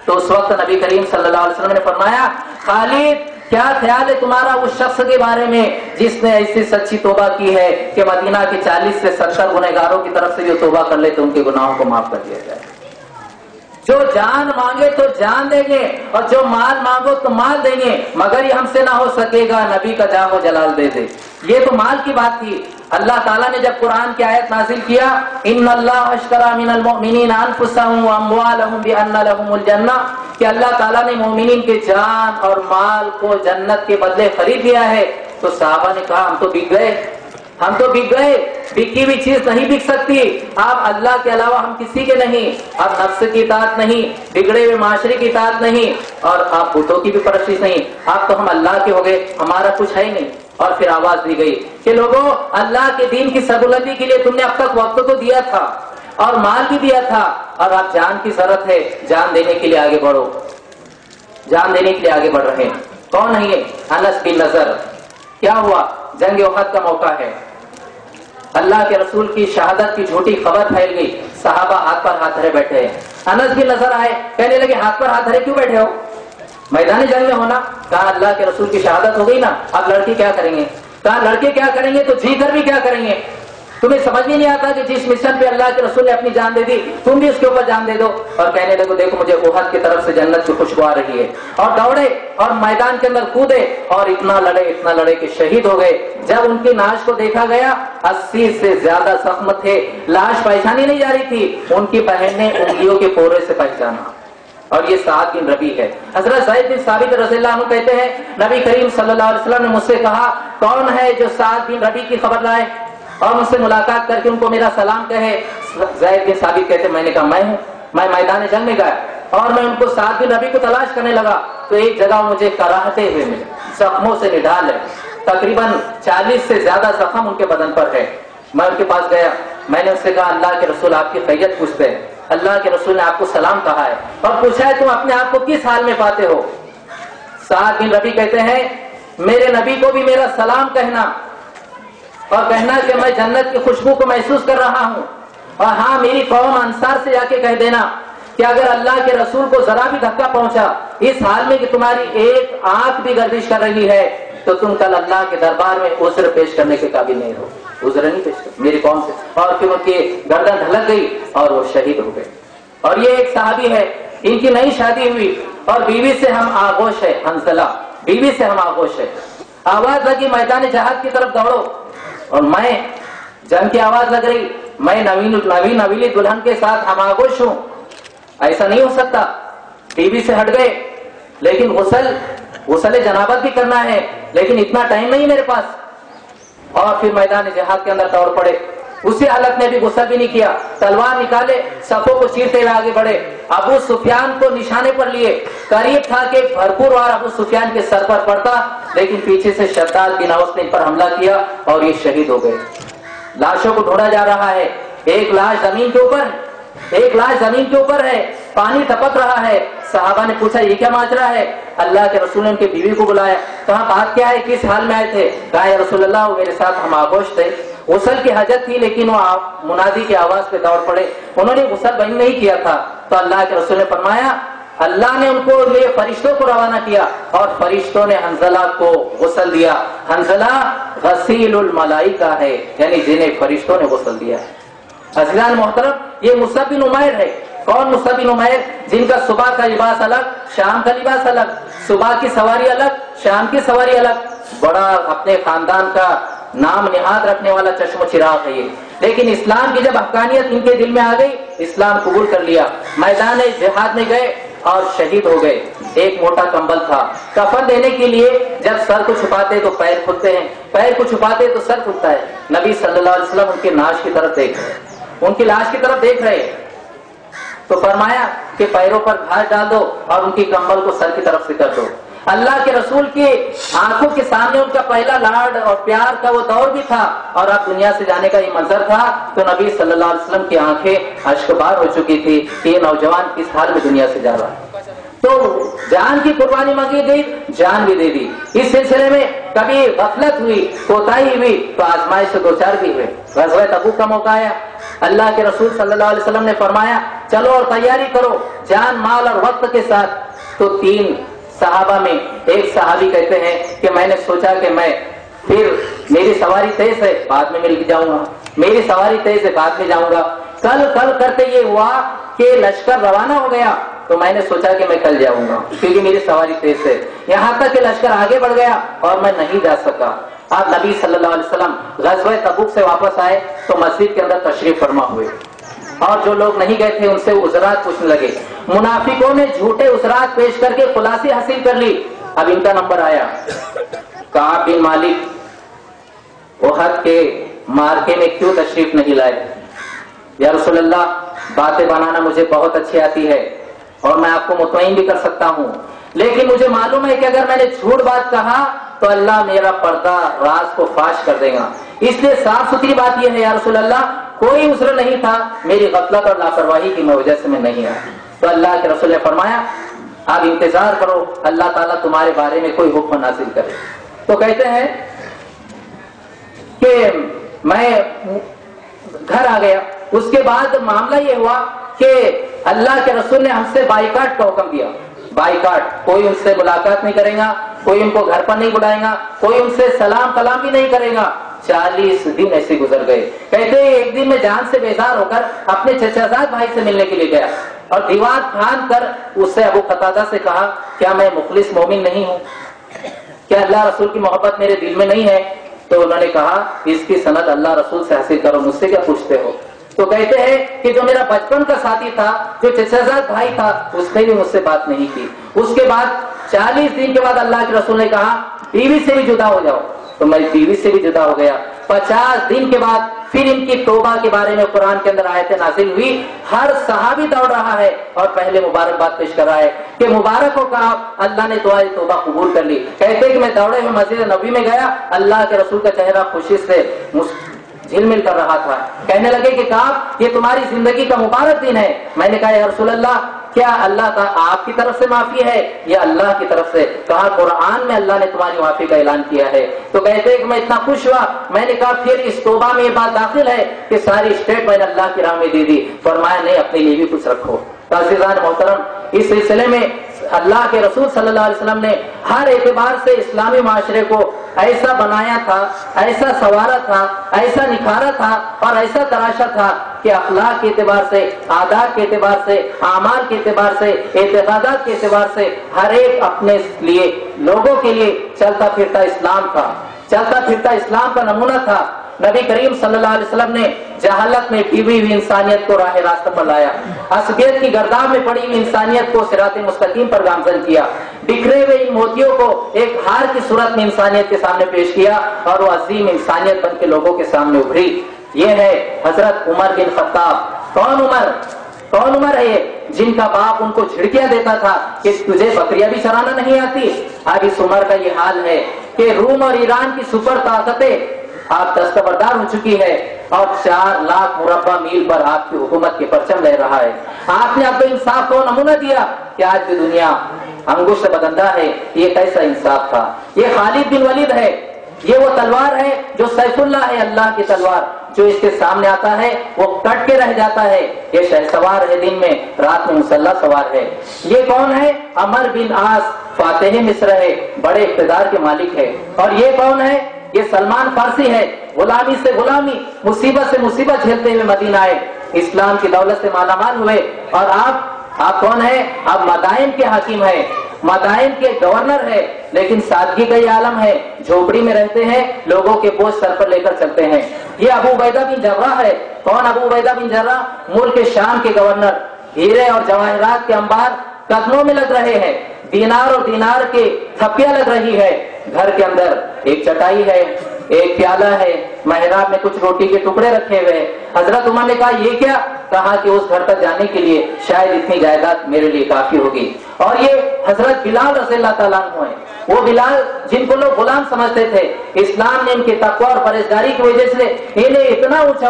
تو اس وقت نبی کریم صلی اللہ علیہ وسلم نے فرمایا خالد کیا خیال ہے تمہارا اس شخص کے بارے میں جس نے ایسی سچی توبہ کی ہے کہ مدینہ کے 40 سے 70 گنہگاروں کی طرف سے جو توبہ کر لے تو ان کے گناہوں کو معاف کر دیا جائے۔ جو جان مانگے تو جان دیں گے اور جو مال مانگو تو مال دیں گے، مگر یہ ہم سے نہ ہو سکے گا نبی کا جاہ و جلال دے دے۔ یہ تو مال کی بات تھی۔ اللہ تعالیٰ نے جب قرآن کی آیت نازل کیا ان اللہ اشتری من المؤمنین انفسهم واموالهم بان لهم الجنہ، کہ اللہ تعالیٰ نے مومنین کے جان اور مال کو جنت کے بدلے خرید لیا ہے، تو صحابہ نے کہا ہم تو بک گئے، ہم تو بک گئے، بکی ہوئی چیز نہیں بک سکتی، آپ اللہ کے علاوہ ہم کسی کے نہیں، آپ نفس کی اطاعت نہیں، بگڑے ہوئے معاشرے کی اطاعت نہیں، اور آپ بتوں کی بھی پرستش نہیں، آپ تو ہم اللہ کے ہو گئے، ہمارا کچھ ہے ہی نہیں۔ اور پھر آواز دی گئی کہ لوگوں اللہ کے دین کی سربلندی کے لیے تم نے اب تک وقت تو دیا تھا اور مال بھی دیا تھا، اور آپ جان کی ضرورت ہے، جان دینے کے لیے آگے بڑھو، جان دینے کے لیے آگے بڑھ رہے ہیں۔ کون ہے یہ؟ انس بن نضر۔ کیا ہوا؟ جنگ احد کا موقع ہے، اللہ کے رسول کی شہادت کی جھوٹی خبر پھیل گئی، صحابہ ہاتھ پر ہاتھ دھرے بیٹھے ہیں۔ انس بن نضر آئے، کہنے لگے ہاتھ پر ہاتھ دھرے کیوں بیٹھے ہو؟ میدان جنگ میں ہونا؟ کہا اللہ کے رسول کی شہادت ہو گئی نا، اب لڑکے کیا کریں گے؟ کہا لڑکے کیا کریں گے تو جی کر بھی کیا کریں گے؟ تمہیں سمجھ ہی نہیں آتا کہ جس مشن پہ اللہ کے رسول نے اپنی جان دے دی تم بھی اس کے اوپر جان دے دو؟ اور کہنے لگو دیکھو مجھے احد کی طرف سے جنت کی خوشبو آ رہی ہے، اور دوڑے اور میدان کے اندر کودے اور اتنا لڑے کہ شہید ہو گئے۔ جب ان کی ناش کو دیکھا گیا 80 سے زیادہ زخم تھے، لاش پہچانی نہیں جا رہی تھی، ان کی بہن نے انگلیوں کے پورے سے پہچانا، اور یہ سعد بن ربیع ہے۔ حضرت زید بن ثابت رضی اللہ عنہ کہتے ہیں نبی کریم صلی اللہ علیہ وسلم نے مجھ سے کہا کون ہے جو سعد بن ربیع کی خبر لائے اور مجھ سے ملاقات کر کے ان کو میرا سلام کہے؟ زید بن ثابت کہتے میں نے کہا میں ہوں۔ میں میدان جنگ میں گیا اور میں ان کو سعد بن ربیع کو تلاش کرنے لگا تو ایک جگہ مجھے کراہتے ہوئے ملے، زخموں سے نڈال ہے، تقریباً 40 سے زیادہ زخم ان کے بدن پر ہے۔ میں ان کے پاس گیا، میں نے ان سے کہا اللہ کے رسول آپ کی خیریت پوچھتے ہیں، اللہ کے رسول نے آپ کو سلام کہا ہے اور پوچھا ہے تم اپنے آپ کو کس حال میں پاتے ہو؟ سعد بن ربیع کہتے ہیں میرے نبی کو بھی میرا سلام کہنا اور کہنا کہ میں جنت کی خوشبو کو محسوس کر رہا ہوں، اور ہاں میری قوم انصار سے جا کے کہہ دینا کہ اگر اللہ کے رسول کو ذرا بھی دھکا پہنچا اس حال میں کہ تمہاری ایک آنکھ بھی گردش کر رہی ہے تو تم کل اللہ کے دربار میں عذر پیش کرنے کے قابل نہیں ہو. عذر نہیں پیش کر میری قوم سے. اور پھر ان کی گردن ڈھلک گئی اور وہ شہید ہو گئے. اور یہ ایک صحابی ہے، ان کی نئی شادی ہوئی اور بیوی سے ہم آغوش ہے، حنزلہ بیوی سے ہم آغوش ہے. آواز لگی میدان جہاد کی طرف دوڑو، اور میں جنگ کی آواز لگ رہی، میں نویلی دلہن کے ساتھ ہم آغوش ہوں، ایسا نہیں ہو سکتا. بیوی سے ہٹ گئے، لیکن غسل جنابت بھی کرنا ہے، لیکن اتنا ٹائم نہیں میرے پاس. اور پھر میدان جہاد کے اندر دوڑ پڑے. اسی حالت میں بھی غسل بھی نہیں کیا، تلوار نکالے، صفوں کو چیرتے ہوئے آگے بڑھے، ابو سفیان کو نشانے پر لیے. قریب تھا کہ بھرپور وار ابو سفیان کے سر پر پڑتا، لیکن پیچھے سے شداد بن اوس نے ان پر حملہ کیا اور یہ شہید ہو گئے. لاشوں کو ڈھونڈا جا رہا ہے، ایک لاش زمین کے اوپر ہے، پانی ٹپک رہا ہے. صحابہ نے پوچھا یہ کیا ماجرا ہے؟ اللہ کے رسول نے ان کی بیوی کو بلایا، کہا بات کیا ہے، کس حال میں آئے تھے؟ کہا یا رسول اللہ وہ میرے ساتھ ہم آغوش تھے، غسل کی حاجت تھی لیکن وہ منادی کی آواز پہ دوڑ پڑے، انہوں نے غسل بند نہیں کیا تھا. تو اللہ کے رسول نے فرمایا اللہ نے ان کو یہ فرشتوں کو روانہ کیا اور فرشتوں نے حنزلہ کو غسل دیا. حنزلہ غسیل الملائکہ ہے، یعنی جنہیں فرشتوں نے غسل دیا ہے. عزیزان محترم، یہ مصعب بن عمیر ہے. کون مصعب بن عمیر؟ جن کا صبح کا لباس الگ، شام کا لباس الگ، صبح کی سواری الگ، شام کی سواری الگ. بڑا اپنے خاندان کا نام نہاد رکھنے والا چشم و چراغ ہے یہ. لیکن اسلام کی جب حقانیت ان کے دل میں آ گئی، اسلام قبول کر لیا، میدان جہاد میں گئے اور شہید ہو گئے. ایک موٹا کمبل تھا، کفن دینے کے لیے جب سر کو چھپاتے تو پیر کھلتے ہیں، پیر کو چھپاتے تو سر کھلتا ہے. نبی صلی اللہ علیہ وسلم ان کے ناش کی طرف دیکھ رہے، ان کی لاش کی طرف دیکھ رہے تو فرمایا کہ پیروں پر گھاس ڈال دو اور ان کی کمبل کو سر کی طرف سے کر دو. اللہ کے رسول کی آنکھوں کے سامنے ان کا پہلا لاڈ اور پیار کا وہ دور بھی تھا اور اب دنیا سے جانے کا یہ منظر تھا. تو نبی صلی اللہ علیہ وسلم کی آنکھیں اشکبار ہو چکی تھی کہ یہ نوجوان کس حال میں دنیا سے جا رہا ہے. تو جان کی قربانی مانگی گئی، جان بھی دے دی. اس سلسلے میں کبھی غفلت ہوئی، کوتاہی ہوئی تو آزمائش سے دو چار بھی ہوئے. غزوہ تبوک کا موقع آیا، اللہ کے رسول صلی اللہ علیہ وسلم نے فرمایا چلو اور تیاری کرو جان مال اور وقت کے ساتھ. تو 3 صحابہ میں ایک صحابی کہتے ہیں کہ میں نے سوچا کہ میں پھر میری سواری تیز ہے بعد میں مل جاؤں گا، میری سواری تیز ہے بعد میں جاؤں گا. کل کرتے یہ ہوا کہ لشکر روانہ ہو گیا تو میں نے سوچا کہ میں کل جاؤں گا کیونکہ میری سواری تیز ہے. یہاں تک کہ لشکر آگے بڑھ گیا اور میں نہیں جا سکا. آپ نبی صلی اللہ علیہ وسلم غزوہ تبوک سے واپس آئے تو مسجد کے اندر تشریف فرما ہوئے اور جو لوگ نہیں گئے تھے ان سے عذرات پوچھنے لگے. منافقوں نے جھوٹے عذرات پیش کر کے خلاصی حاصل کر لی. اب ان کا نمبر آیا. کعب بن مالک احد کے مارکے میں کیوں تشریف نہیں لائے؟ یا رسول اللہ باتیں بنانا مجھے بہت اچھی آتی ہے اور میں آپ کو مطمئن بھی کر سکتا ہوں، لیکن مجھے معلوم ہے کہ اگر میں نے جھوٹ بات کہا تو اللہ میرا پردہ راز کو فاش کر دے گا. اس لیے صاف ستھری بات یہ ہے یا رسول اللہ کوئی عذر نہیں تھا، میری غفلت اور لاپرواہی کی وجہ سے میں نہیں آیا. تو اللہ کے رسول نے فرمایا آپ انتظار کرو، اللہ تعالیٰ تمہارے بارے میں کوئی حکم نازل کرے. تو کہتے ہیں کہ میں گھر آ گیا. اس کے بعد معاملہ یہ ہوا کہ اللہ کے رسول نے ہم سے بائیکاٹ کا حکم دیا. بائیکاٹ، کوئی ان سے ملاقات نہیں کرے گا، کوئی ان کو گھر پر نہیں بلائے گا، کوئی ان سے سلام کلام بھی نہیں کرے گا. 40 دن ایسے گزر گئے. کہتے ہیں ایک دن میں جان سے بیزار ہو کر اپنے چچا زاد بھائی سے ملنے کے لیے گیا اور دیوار پھاند کر اس سے ابو قتادہ سے کہا کیا میں مخلص مومن نہیں ہوں؟ کیا اللہ رسول کی محبت میرے دل میں نہیں ہے؟ تو انہوں نے کہا اس کی سند اللہ رسول سے حاصل کرو، مجھ سے کیا پوچھتے ہو؟ تو کہتے ہیں کہ جو میرا بچپن کا ساتھی تھا، جو چچا زاد بھائی تھا، اس نے بھی مجھ سے بات نہیں کی. اس کے بعد 40 دن کے بعد اللہ کے رسول نے کہا بیوی سے بھی جدا ہو جاؤ. تو میں بیوی سے بھی جدا ہو گیا. 50 دن کے بعد پھر ان کی توبہ کے بارے میں قرآن کے اندر آیتیں نازل ہوئی. ہر صحابی دوڑ رہا ہے اور پہلے مبارکباد پیش کر رہا ہے کہ مبارک ہو کہا اللہ نے دعائے توبہ قبول کر لی. کہتے کہ میں دوڑے ہوئے مسجد نبی میں گیا، اللہ کے رسول کا چہرہ خوشی سے جھل مل کر رہا تھا. کہنے لگے کہ کعب یہ تمہاری زندگی کا مبارک دن ہے. میں نے کہا یا رسول اللہ کیا اللہ کا آپ کی طرف سے معافی ہے یا اللہ کی طرف سے؟ کہا قرآن میں اللہ نے تمہاری معافی کا اعلان کیا ہے. تو کہتے ہیں کہ میں اتنا خوش ہوا. میں نے کہا پھر اس توبہ میں یہ بات داخل ہے کہ ساری اسٹیٹ میں نے اللہ کی راہ میں دے دی. فرمایا نہیں، اپنے لیے بھی کچھ رکھو. عزیزان محترم، اس سلسلے میں اللہ کے رسول صلی اللہ علیہ وسلم نے ہر اعتبار سے اسلامی معاشرے کو ایسا بنایا تھا، ایسا سنوارا تھا، ایسا نکھارا تھا اور ایسا تراشا تھا کہ اخلاق کے اعتبار سے، عادات کے اعتبار سے، اعمال کے اعتبار سے، اعتقادات کے اعتبار سے ہر ایک اپنے لیے، لوگوں کے لیے چلتا پھرتا اسلام تھا، چلتا پھرتا اسلام کا نمونہ تھا۔ نبی کریم صلی اللہ علیہ وسلم نے جہالت میں ڈوبی ہوئی انسانیت کو راہ راستہ پر لایا، عصبیت کی گرداب میں پڑی ہوئی انسانیت کو صراط مستقیم پر گامزن کیا، بکھرے ہوئے ان موتیوں کو ایک ہار کی صورت میں انسانیت کے سامنے پیش کیا اور وہ عظیم انسانیت بن کے لوگوں کے سامنے ابھری۔ یہ ہے حضرت عمر بن خطاب۔ کون عمر ہے یہ جن کا باپ ان کو جھڑکیاں دیتا تھا کہ تجھے بکریاں بھی چرانا نہیں آتی؟ اب اس عمر کا یہ حال ہے کہ روم اور ایران کی سپر طاقتیں آپ دستبردار ہو چکی ہے اور 4 لاکھ مربع میل پر آپ کی حکومت کے پرچم لے رہا ہے۔ آپ نے عدل انصاف کو نمونہ دیا کہ آج کی دنیا انگشت بدندہ ہے۔ یہ کیسا انصاف تھا؟ یہ خالد بن ولید ہے، یہ وہ تلوار ہے جو سیف اللہ ہے، اللہ کی تلوار، جو اس کے سامنے آتا ہے وہ کٹ کے رہ جاتا ہے۔ یہ شہسوار ہے، دن میں رات میں مسلح سوار ہے۔ یہ کون ہے؟ عمر بن عاص، فاتح مصر ہے، بڑے اقتدار کے مالک ہے۔ اور یہ کون ہے؟ یہ سلمان فارسی ہے، غلامی سے غلامی، مصیبت سے مصیبت جھیلتے ہوئے مدینہ آئے، اسلام کی دولت سے مالا مال ہوئے۔ اور آپ کون ہیں؟ آپ مدائن کے حاکم ہیں، مدائن کے گورنر ہے، لیکن سادگی کا یہ عالم ہے، جھوپڑی میں رہتے ہیں، لوگوں کے بوجھ سر پر لے کر چلتے ہیں۔ یہ ابو عبیدہ بن جراح ہے۔ کون ابو عبیدہ بن جراح؟ ملک شام کے گورنر۔ ہیرے اور جواہرات کے انبار قدموں میں لگ رہے ہیں، دینار اور دینار کے تھپیاں لگ رہی ہے۔ گھر کے اندر ایک چٹائی ہے، ایک پیالہ ہے، محراب میں کچھ روٹی کے ٹکڑے رکھے ہوئے۔ حضرت عمر نے کہا یہ کیا؟ کہا کہ اس گھر تک جانے کے لیے شاید اتنی جائیداد میرے لیے کافی ہوگی۔ اور یہ حضرت بلال رضی اللہ تعالیٰ عنہ ہیں، وہ بلال جن کو لوگ غلام سمجھتے تھے، اسلام نے ان کی تقوی اور پرہیزگاری کی وجہ سے انہیں اتنا اونچا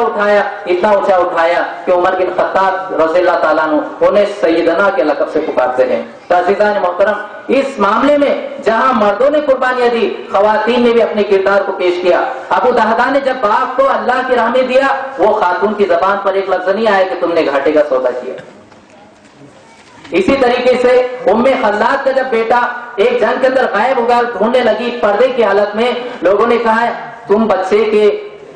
اٹھایا کہ عمر بن خطاب رضی اللہ تعالیٰ عنہ انہیں سیدنا کے لقب سے پکارتے ہیں۔ عزیزان محترم، اس معاملے میں جہاں مردوں نے قربانیاں دی، خواتین نے بھی اپنے کردار کو پیش کیا۔ ابو دہدا نے جب باپ کو اللہ کی راہ میں دیا، وہ خاتون کی زبان پر ایک لفظ نہیں آیا کہ تم نے گھاٹے کا سودا کیا۔ اسی طریقے سے ام خلاد کا جب بیٹا ایک جنگ کے اندر غائب ہو گیا، ڈھونڈنے لگی پردے کی حالت میں، لوگوں نے کہا تم بچے کے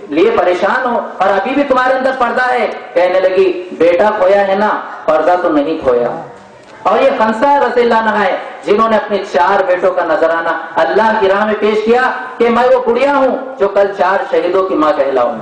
لیے پریشان ہو اور ابھی بھی تمہارے اندر پردہ ہے۔ کہنے لگی بیٹا کھویا ہے نا، پردہ تو نہیں کھویا۔ اور یہ خنسا رضی اللہ عنہ ہے جنہوں نے اپنے 4 بیٹوں کا نذرانہ اللہ کی راہ میں پیش کیا کہ میں وہ گڑیا ہوں جو کل 4 شہیدوں کی ماں کہلاؤں۔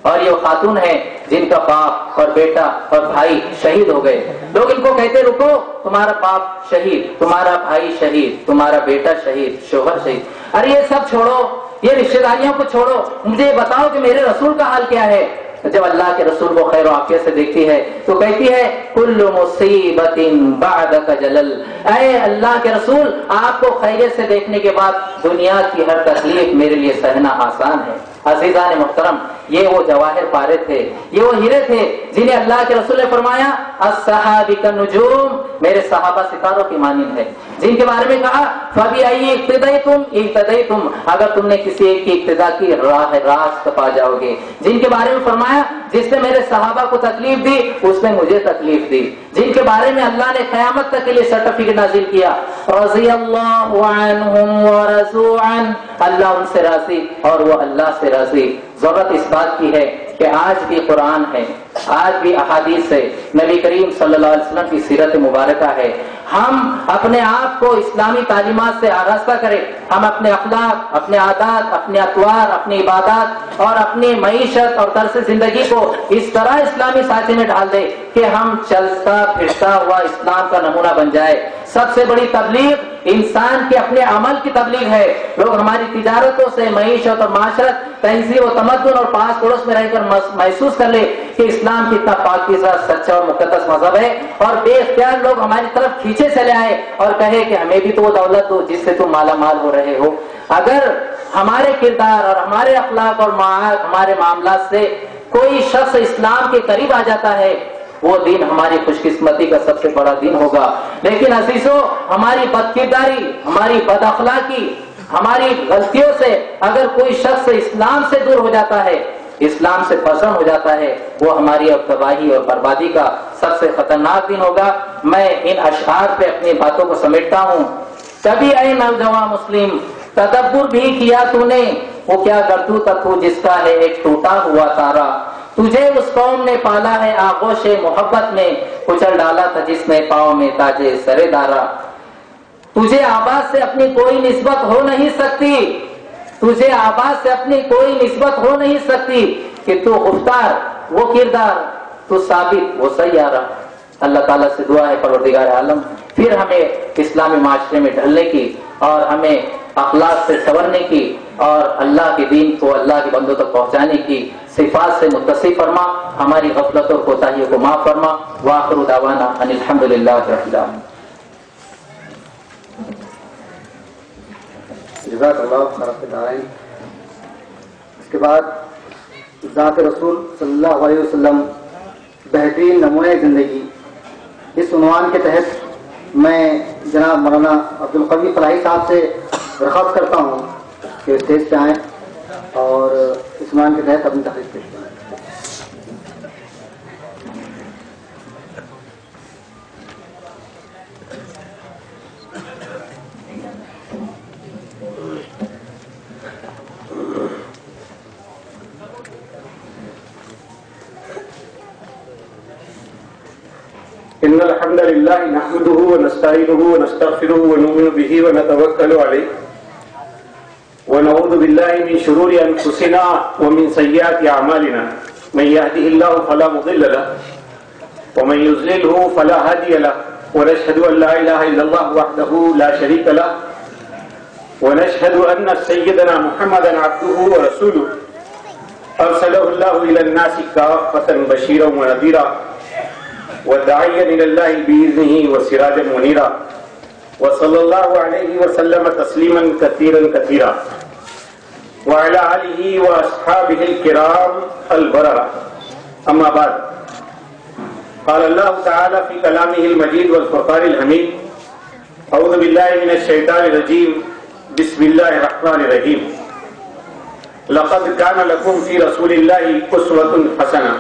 اور یہ خاتون ہے جن کا باپ اور بیٹا اور بھائی شہید ہو گئے۔ لوگ ان کو کہتے رکو، تمہارا باپ شہید، تمہارا بھائی شہید، تمہارا بیٹا شہید، شوہر شہید۔ ارے یہ سب چھوڑو، یہ رشتہ داریوں کو چھوڑو، مجھے یہ بتاؤ کہ میرے رسول کا حال کیا ہے۔ جب اللہ کے رسول کو خیر و عافیت سے دیکھتی ہے تو کہتی ہے کل مصیبت بعدک جلل، اے اللہ کے رسول آپ کو خیریت سے دیکھنے کے بعد دنیا کی ہر تکلیف میرے لیے سہنا آسان ہے۔ عزیزان محترم، یہ وہ جواہر پارے تھے، یہ وہ ہیرے تھے جنہیں اللہ کے رسول نے فرمایا الصحابہ کالنجوم، میرے صحابہ ستاروں کی مانند ہے، جن کے بارے میں کہا فبأي اقتدیتم، اگر تم نے کسی ایک کی اقتدا کی راہ راست پا جاؤ گے۔ جن کے بارے میں فرمایا جس نے میرے صحابہ کو تکلیف دی اس نے مجھے تکلیف دی۔ جن کے بارے میں اللہ نے قیامت تک کے لیے سرٹیفکیٹ نازل کیا رضی اللہ عنہم ورضوا عنہ، اللہ ان سے راضی اور وہ اللہ سے راضی۔ ضرورت اس بات کی ہے کہ آج بھی قرآن ہے، آج بھی احادیث ہے، نبی کریم صلی اللہ علیہ وسلم کی سیرت مبارکہ ہے، ہم اپنے آپ کو اسلامی تعلیمات سے آراستہ کریں، ہم اپنے اخلاق، اپنے عادات، اپنے اطوار، اپنی عبادات اور اپنی معیشت اور طرز زندگی کو اس طرح اسلامی سانچے میں ڈال دیں کہ ہم چلتا پھرتا ہوا اسلام کا نمونہ بن جائے۔ سب سے بڑی تبلیغ انسان کے اپنے عمل کی تبلیغ ہے۔ لوگ ہماری تجارتوں سے، معیشت اور معاشرت، تہذیب و تمدن اور پاس پڑوس میں رہ کر محسوس کر لے کہ اسلام کتنا پاکیزہ، سچا اور مقدس مذہب ہے، اور بے اختیار لوگ ہماری طرف کھینچے چلے آئے اور کہے کہ ہمیں بھی تو وہ دولت دو جس سے تم مالا مال ہو رہے ہو۔ اگر ہمارے کردار اور ہمارے اخلاق اور ہمارے معاملات سے کوئی شخص اسلام کے قریب آ جاتا ہے، وہ دن ہماری خوش قسمتی کا سب سے بڑا دن ہوگا۔ لیکن عزیزو، ہماری بد کرداری، ہماری بد اخلاقی، ہماری غلطیوں سے اگر کوئی شخص اسلام سے دور ہو جاتا ہے، اسلام سے پسند ہو جاتا ہے، وہ ہماری اب تباہی اور بربادی کا سب سے خطرناک دن ہوگا. میں ان اشعار پہ اپنی باتوں کو سمیٹتا ہوں. کبھی اے نوجوان مسلم تدبر بھی کیا تو نے, وہ کیا کرتوت تو جس کا ہے ایک ٹوٹا ہوا تارا. تجھے اس قوم نے پالا ہے آغوش محبت میں, کچل ڈالا تھا جس نے پاؤں میں تاجے سرے دارا. تجھے آباد سے اپنی کوئی نسبت ہو نہیں سکتی, تجھے آباد سے اپنی کوئی نسبت ہو نہیں سکتی, کہ تو گفتار وہ کردار, تو ثابت وہ سیارہ. اللہ تعالیٰ سے دعا ہے پروردگار عالم پھر ہمیں اسلامی معاشرے میں ڈھلنے کی اور ہمیں اخلاق سے سنورنے کی اور اللہ کے دین کو اللہ کے بندوں تک پہنچانے کی صفات سے متصف فرما. ہماری غفلت اور کوتاہیوں کو معاف فرما. وآخر دعوانا ان الحمدللہ رب العالمین. جزاک اللہ خیر دارین. اس کے بعد ذات رسول صلی اللہ علیہ وسلم بہترین نمونۂ زندگی, اس عنوان کے تحت میں جناب مولانا عبدالقوی فلاحی صاحب سے درخواست کرتا ہوں کہ اسٹیج پہ آئیں اور اس عنوان کے تحت اپنی تقریر پیش کریں. إن الحمد لله نحمده ونستعينه ونستغفره ونؤمن به ونتوكل عليه ونعوذ بالله من شرور أنفسنا ومن سيئات أعمالنا. من يهده الله فلا مضل له ومن يضلله فلا هادي له. ونشهد أن لا إله إلا الله وحده لا شريك له ونشهد أن سيدنا محمدا عبده ورسوله أرسله الله إلى الناس كافة بشيرا ونذيرا وداعيا إلى الله بإذنه وسراجا منيرا. وصلى الله عليه وسلم تسليما كثيرا كثيرا وعلى آله وأصحابه الكرام البررة. أما بعد, قال الله تعالى في كلامه المجيد والفرقان الحميد: أعوذ بالله من الشيطان الرجيم, بسم الله الرحمن الرحيم. لقد كان لكم في رسول الله أسوة حسنة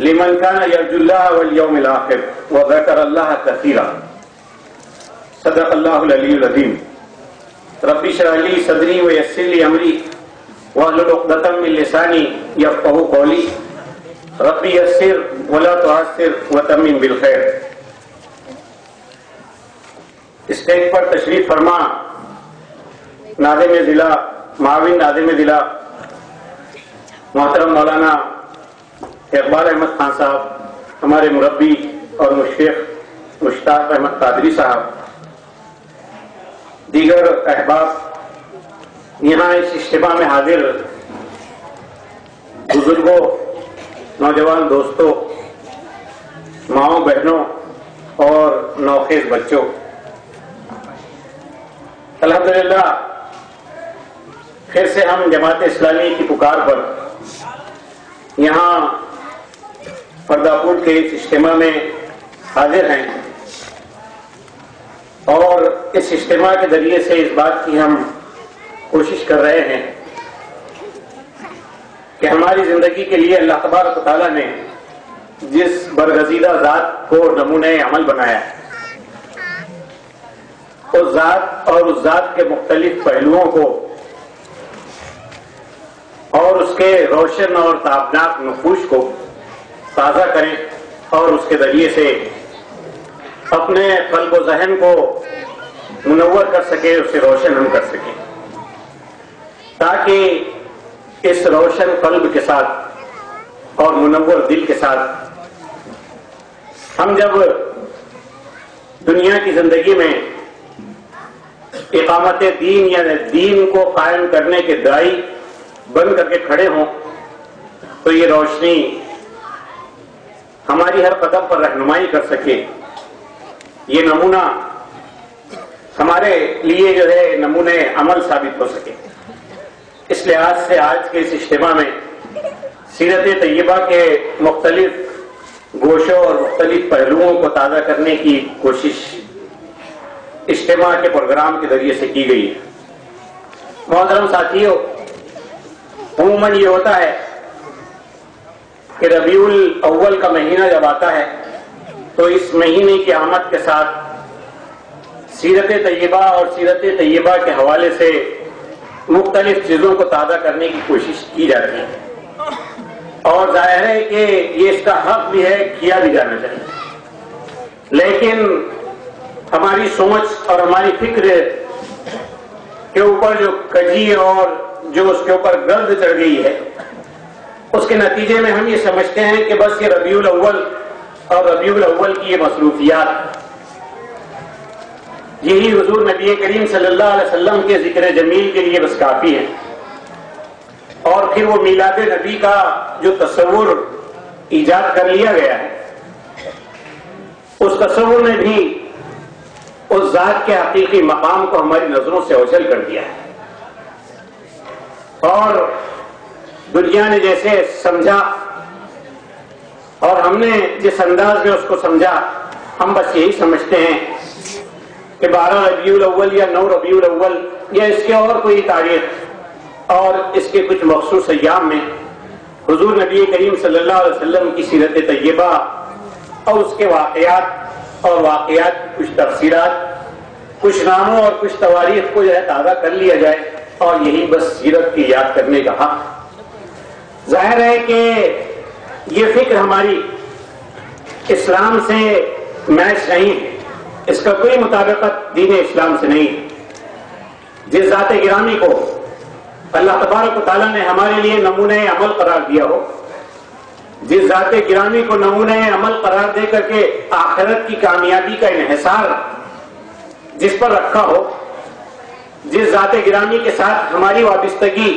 لمن كان يرجو الله واليوم الآخر وذكر الله كثيرا. صدق الله العلي العظيم. رب اشرح لي صدري ويسر لي أمري واحلل عقدة من لساني يفقهوا قولي. رب يسر ولا تعسر وتمم بالخير. اسٹیج پر تشریف فرما ناظم ضلع, معاون ناظم ضلع محترم مولانا اقبال احمد خان صاحب, ہمارے مربی اور مشفق مشتاق احمد قادری صاحب, دیگر احباب, یہاں اس اجتماع میں حاضر بزرگوں, نوجوان دوستوں, ماؤں بہنوں اور نوخیز بچوں, الحمدللہ پھر سے ہم جماعت اسلامی کی پکار پر یہاں پرداپور کے اس اجتماع میں حاضر ہیں اور اس اجتماع کے ذریعے سے اس بات کی ہم کوشش کر رہے ہیں کہ ہماری زندگی کے لیے اللہ تبارک و تعالیٰ نے جس برگزیدہ ذات کو نمونۂ عمل بنایا ہے, اس ذات اور اس ذات کے مختلف پہلوؤں کو اور اس کے روشن اور تابناک نقوش کو تازہ کریں اور اس کے ذریعے سے اپنے قلب و ذہن کو منور کر سکیں, اسے روشن ہم کر سکیں, تاکہ اس روشن قلب کے ساتھ اور منور دل کے ساتھ ہم جب دنیا کی زندگی میں اقامت دین یعنی دین کو قائم کرنے کے داعی بن کر کے کھڑے ہوں تو یہ روشنی ہماری ہر قدم پر رہنمائی کر سکے. یہ نمونہ ہمارے لیے جو ہے نمونۂ عمل ثابت ہو سکے. اس لحاظ سے آج کے اس اجتماع میں سیرت طیبہ کے مختلف گوشوں اور مختلف پہلوؤں کو تازہ کرنے کی کوشش اجتماع کے پروگرام کے ذریعے سے کی گئی ہے. محترم ساتھیوں, عموماً یہ ہوتا ہے کہ ربیع الاول کا مہینہ جب آتا ہے تو اس مہینے کی آمد کے ساتھ سیرت طیبہ اور سیرت طیبہ کے حوالے سے مختلف چیزوں کو تازہ کرنے کی کوشش کی جاتی ہے، اور ظاہر ہے کہ یہ اس کا حق بھی ہے، کیا بھی جانا چاہیے، لیکن ہماری سوچ اور ہماری فکر کے اوپر جو کجی اور جو اس کے اوپر گرد چڑھ گئی ہے، اس کے نتیجے میں ہم یہ سمجھتے ہیں کہ بس یہ ربیع الاول اور ربیع الاول کی یہ مصروفیات یہی حضور نبی کریم صلی اللہ علیہ وسلم کے ذکر جمیل کے لیے بس کافی ہے، اور پھر وہ میلاد نبی کا جو تصور ایجاد کر لیا گیا ہے، اس تصور نے بھی اس ذات کے حقیقی مقام کو ہماری نظروں سے اوجھل کر دیا ہے، اور دنیا نے جیسے سمجھا اور ہم نے جس انداز میں اس کو سمجھا، ہم بس یہی سمجھتے ہیں کہ 12 ربیع الاول یا 9 ربیع الاول یا اس کے اور کوئی تاریخ اور اس کے کچھ مخصوص ایام میں حضور نبی کریم صلی اللہ علیہ وسلم کی سیرت طیبہ اور اس کے واقعات اور واقعات کی کچھ تفسیرات، کچھ ناموں اور کچھ تواریخ کو جو ہے تازہ کر لیا جائے، اور یہی بس سیرت کی یاد کرنے کا حق۔ ظاہر ہے کہ یہ فکر ہماری اسلام سے میچ نہیں ہے، اس کا کوئی مطابقت دین اسلام سے نہیں۔ جس ذات گرامی کو اللہ تبارک و تعالیٰ نے ہمارے لیے نمونہ عمل قرار دیا ہو، جس ذات گرامی کو نمونہ عمل قرار دے کر کے آخرت کی کامیابی کا انحصار جس پر رکھا ہو، جس ذات گرامی کے ساتھ ہماری وابستگی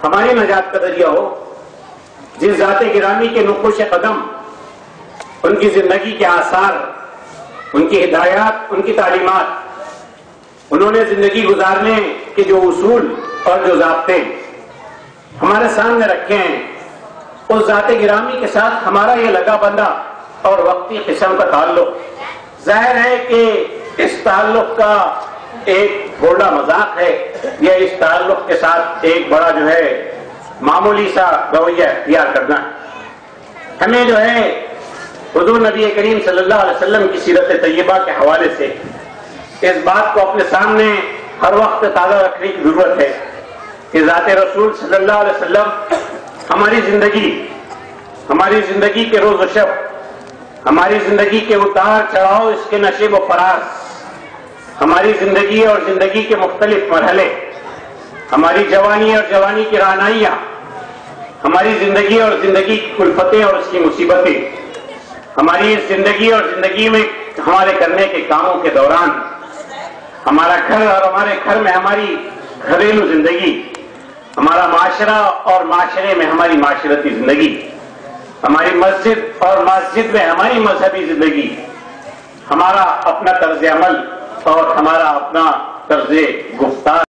ہماری نجات کا ذریعہ ہو، جس ذات گرامی کے نقوش قدم، ان کی زندگی کے آثار، ان کی ہدایات، ان کی تعلیمات، انہوں نے زندگی گزارنے کے جو اصول اور جو ضابطے ہمارے سامنے رکھے ہیں، اس ذات گرامی کے ساتھ ہمارا یہ لگا بندہ اور وقتی قسم کا تعلق، ظاہر ہے کہ اس تعلق کا ایک بوڑھا مذاق ہے، یا اس تعلق کے ساتھ ایک بڑا جو ہے معمولی سا رویہ اختیار کرنا ہے۔ ہمیں جو ہے حضور نبی کریم صلی اللہ علیہ وسلم کی سیرت طیبہ کے حوالے سے اس بات کو اپنے سامنے ہر وقت تازہ رکھنے کی ضرورت ہے کہ ذات رسول صلی اللہ علیہ وسلم ہماری زندگی کے روز و شب، ہماری زندگی کے اتار چڑھاؤ، اس کے نشیب و فراز، ہماری زندگی اور زندگی کے مختلف مرحلے، ہماری جوانی اور جوانی کی رعنائیاں، ہماری زندگی اور زندگی کی کلفتیں اور اس کی مصیبتیں، ہماری زندگی اور زندگی میں ہمارے کرنے کے کاموں کے دوران، ہمارا گھر اور ہمارے گھر میں ہماری گھریلو زندگی، ہمارا معاشرہ اور معاشرے میں ہماری معاشرتی زندگی، ہماری مسجد اور مسجد میں ہماری مذہبی زندگی، ہمارا اپنا طرز عمل اور ہمارا اپنا طرز گفتار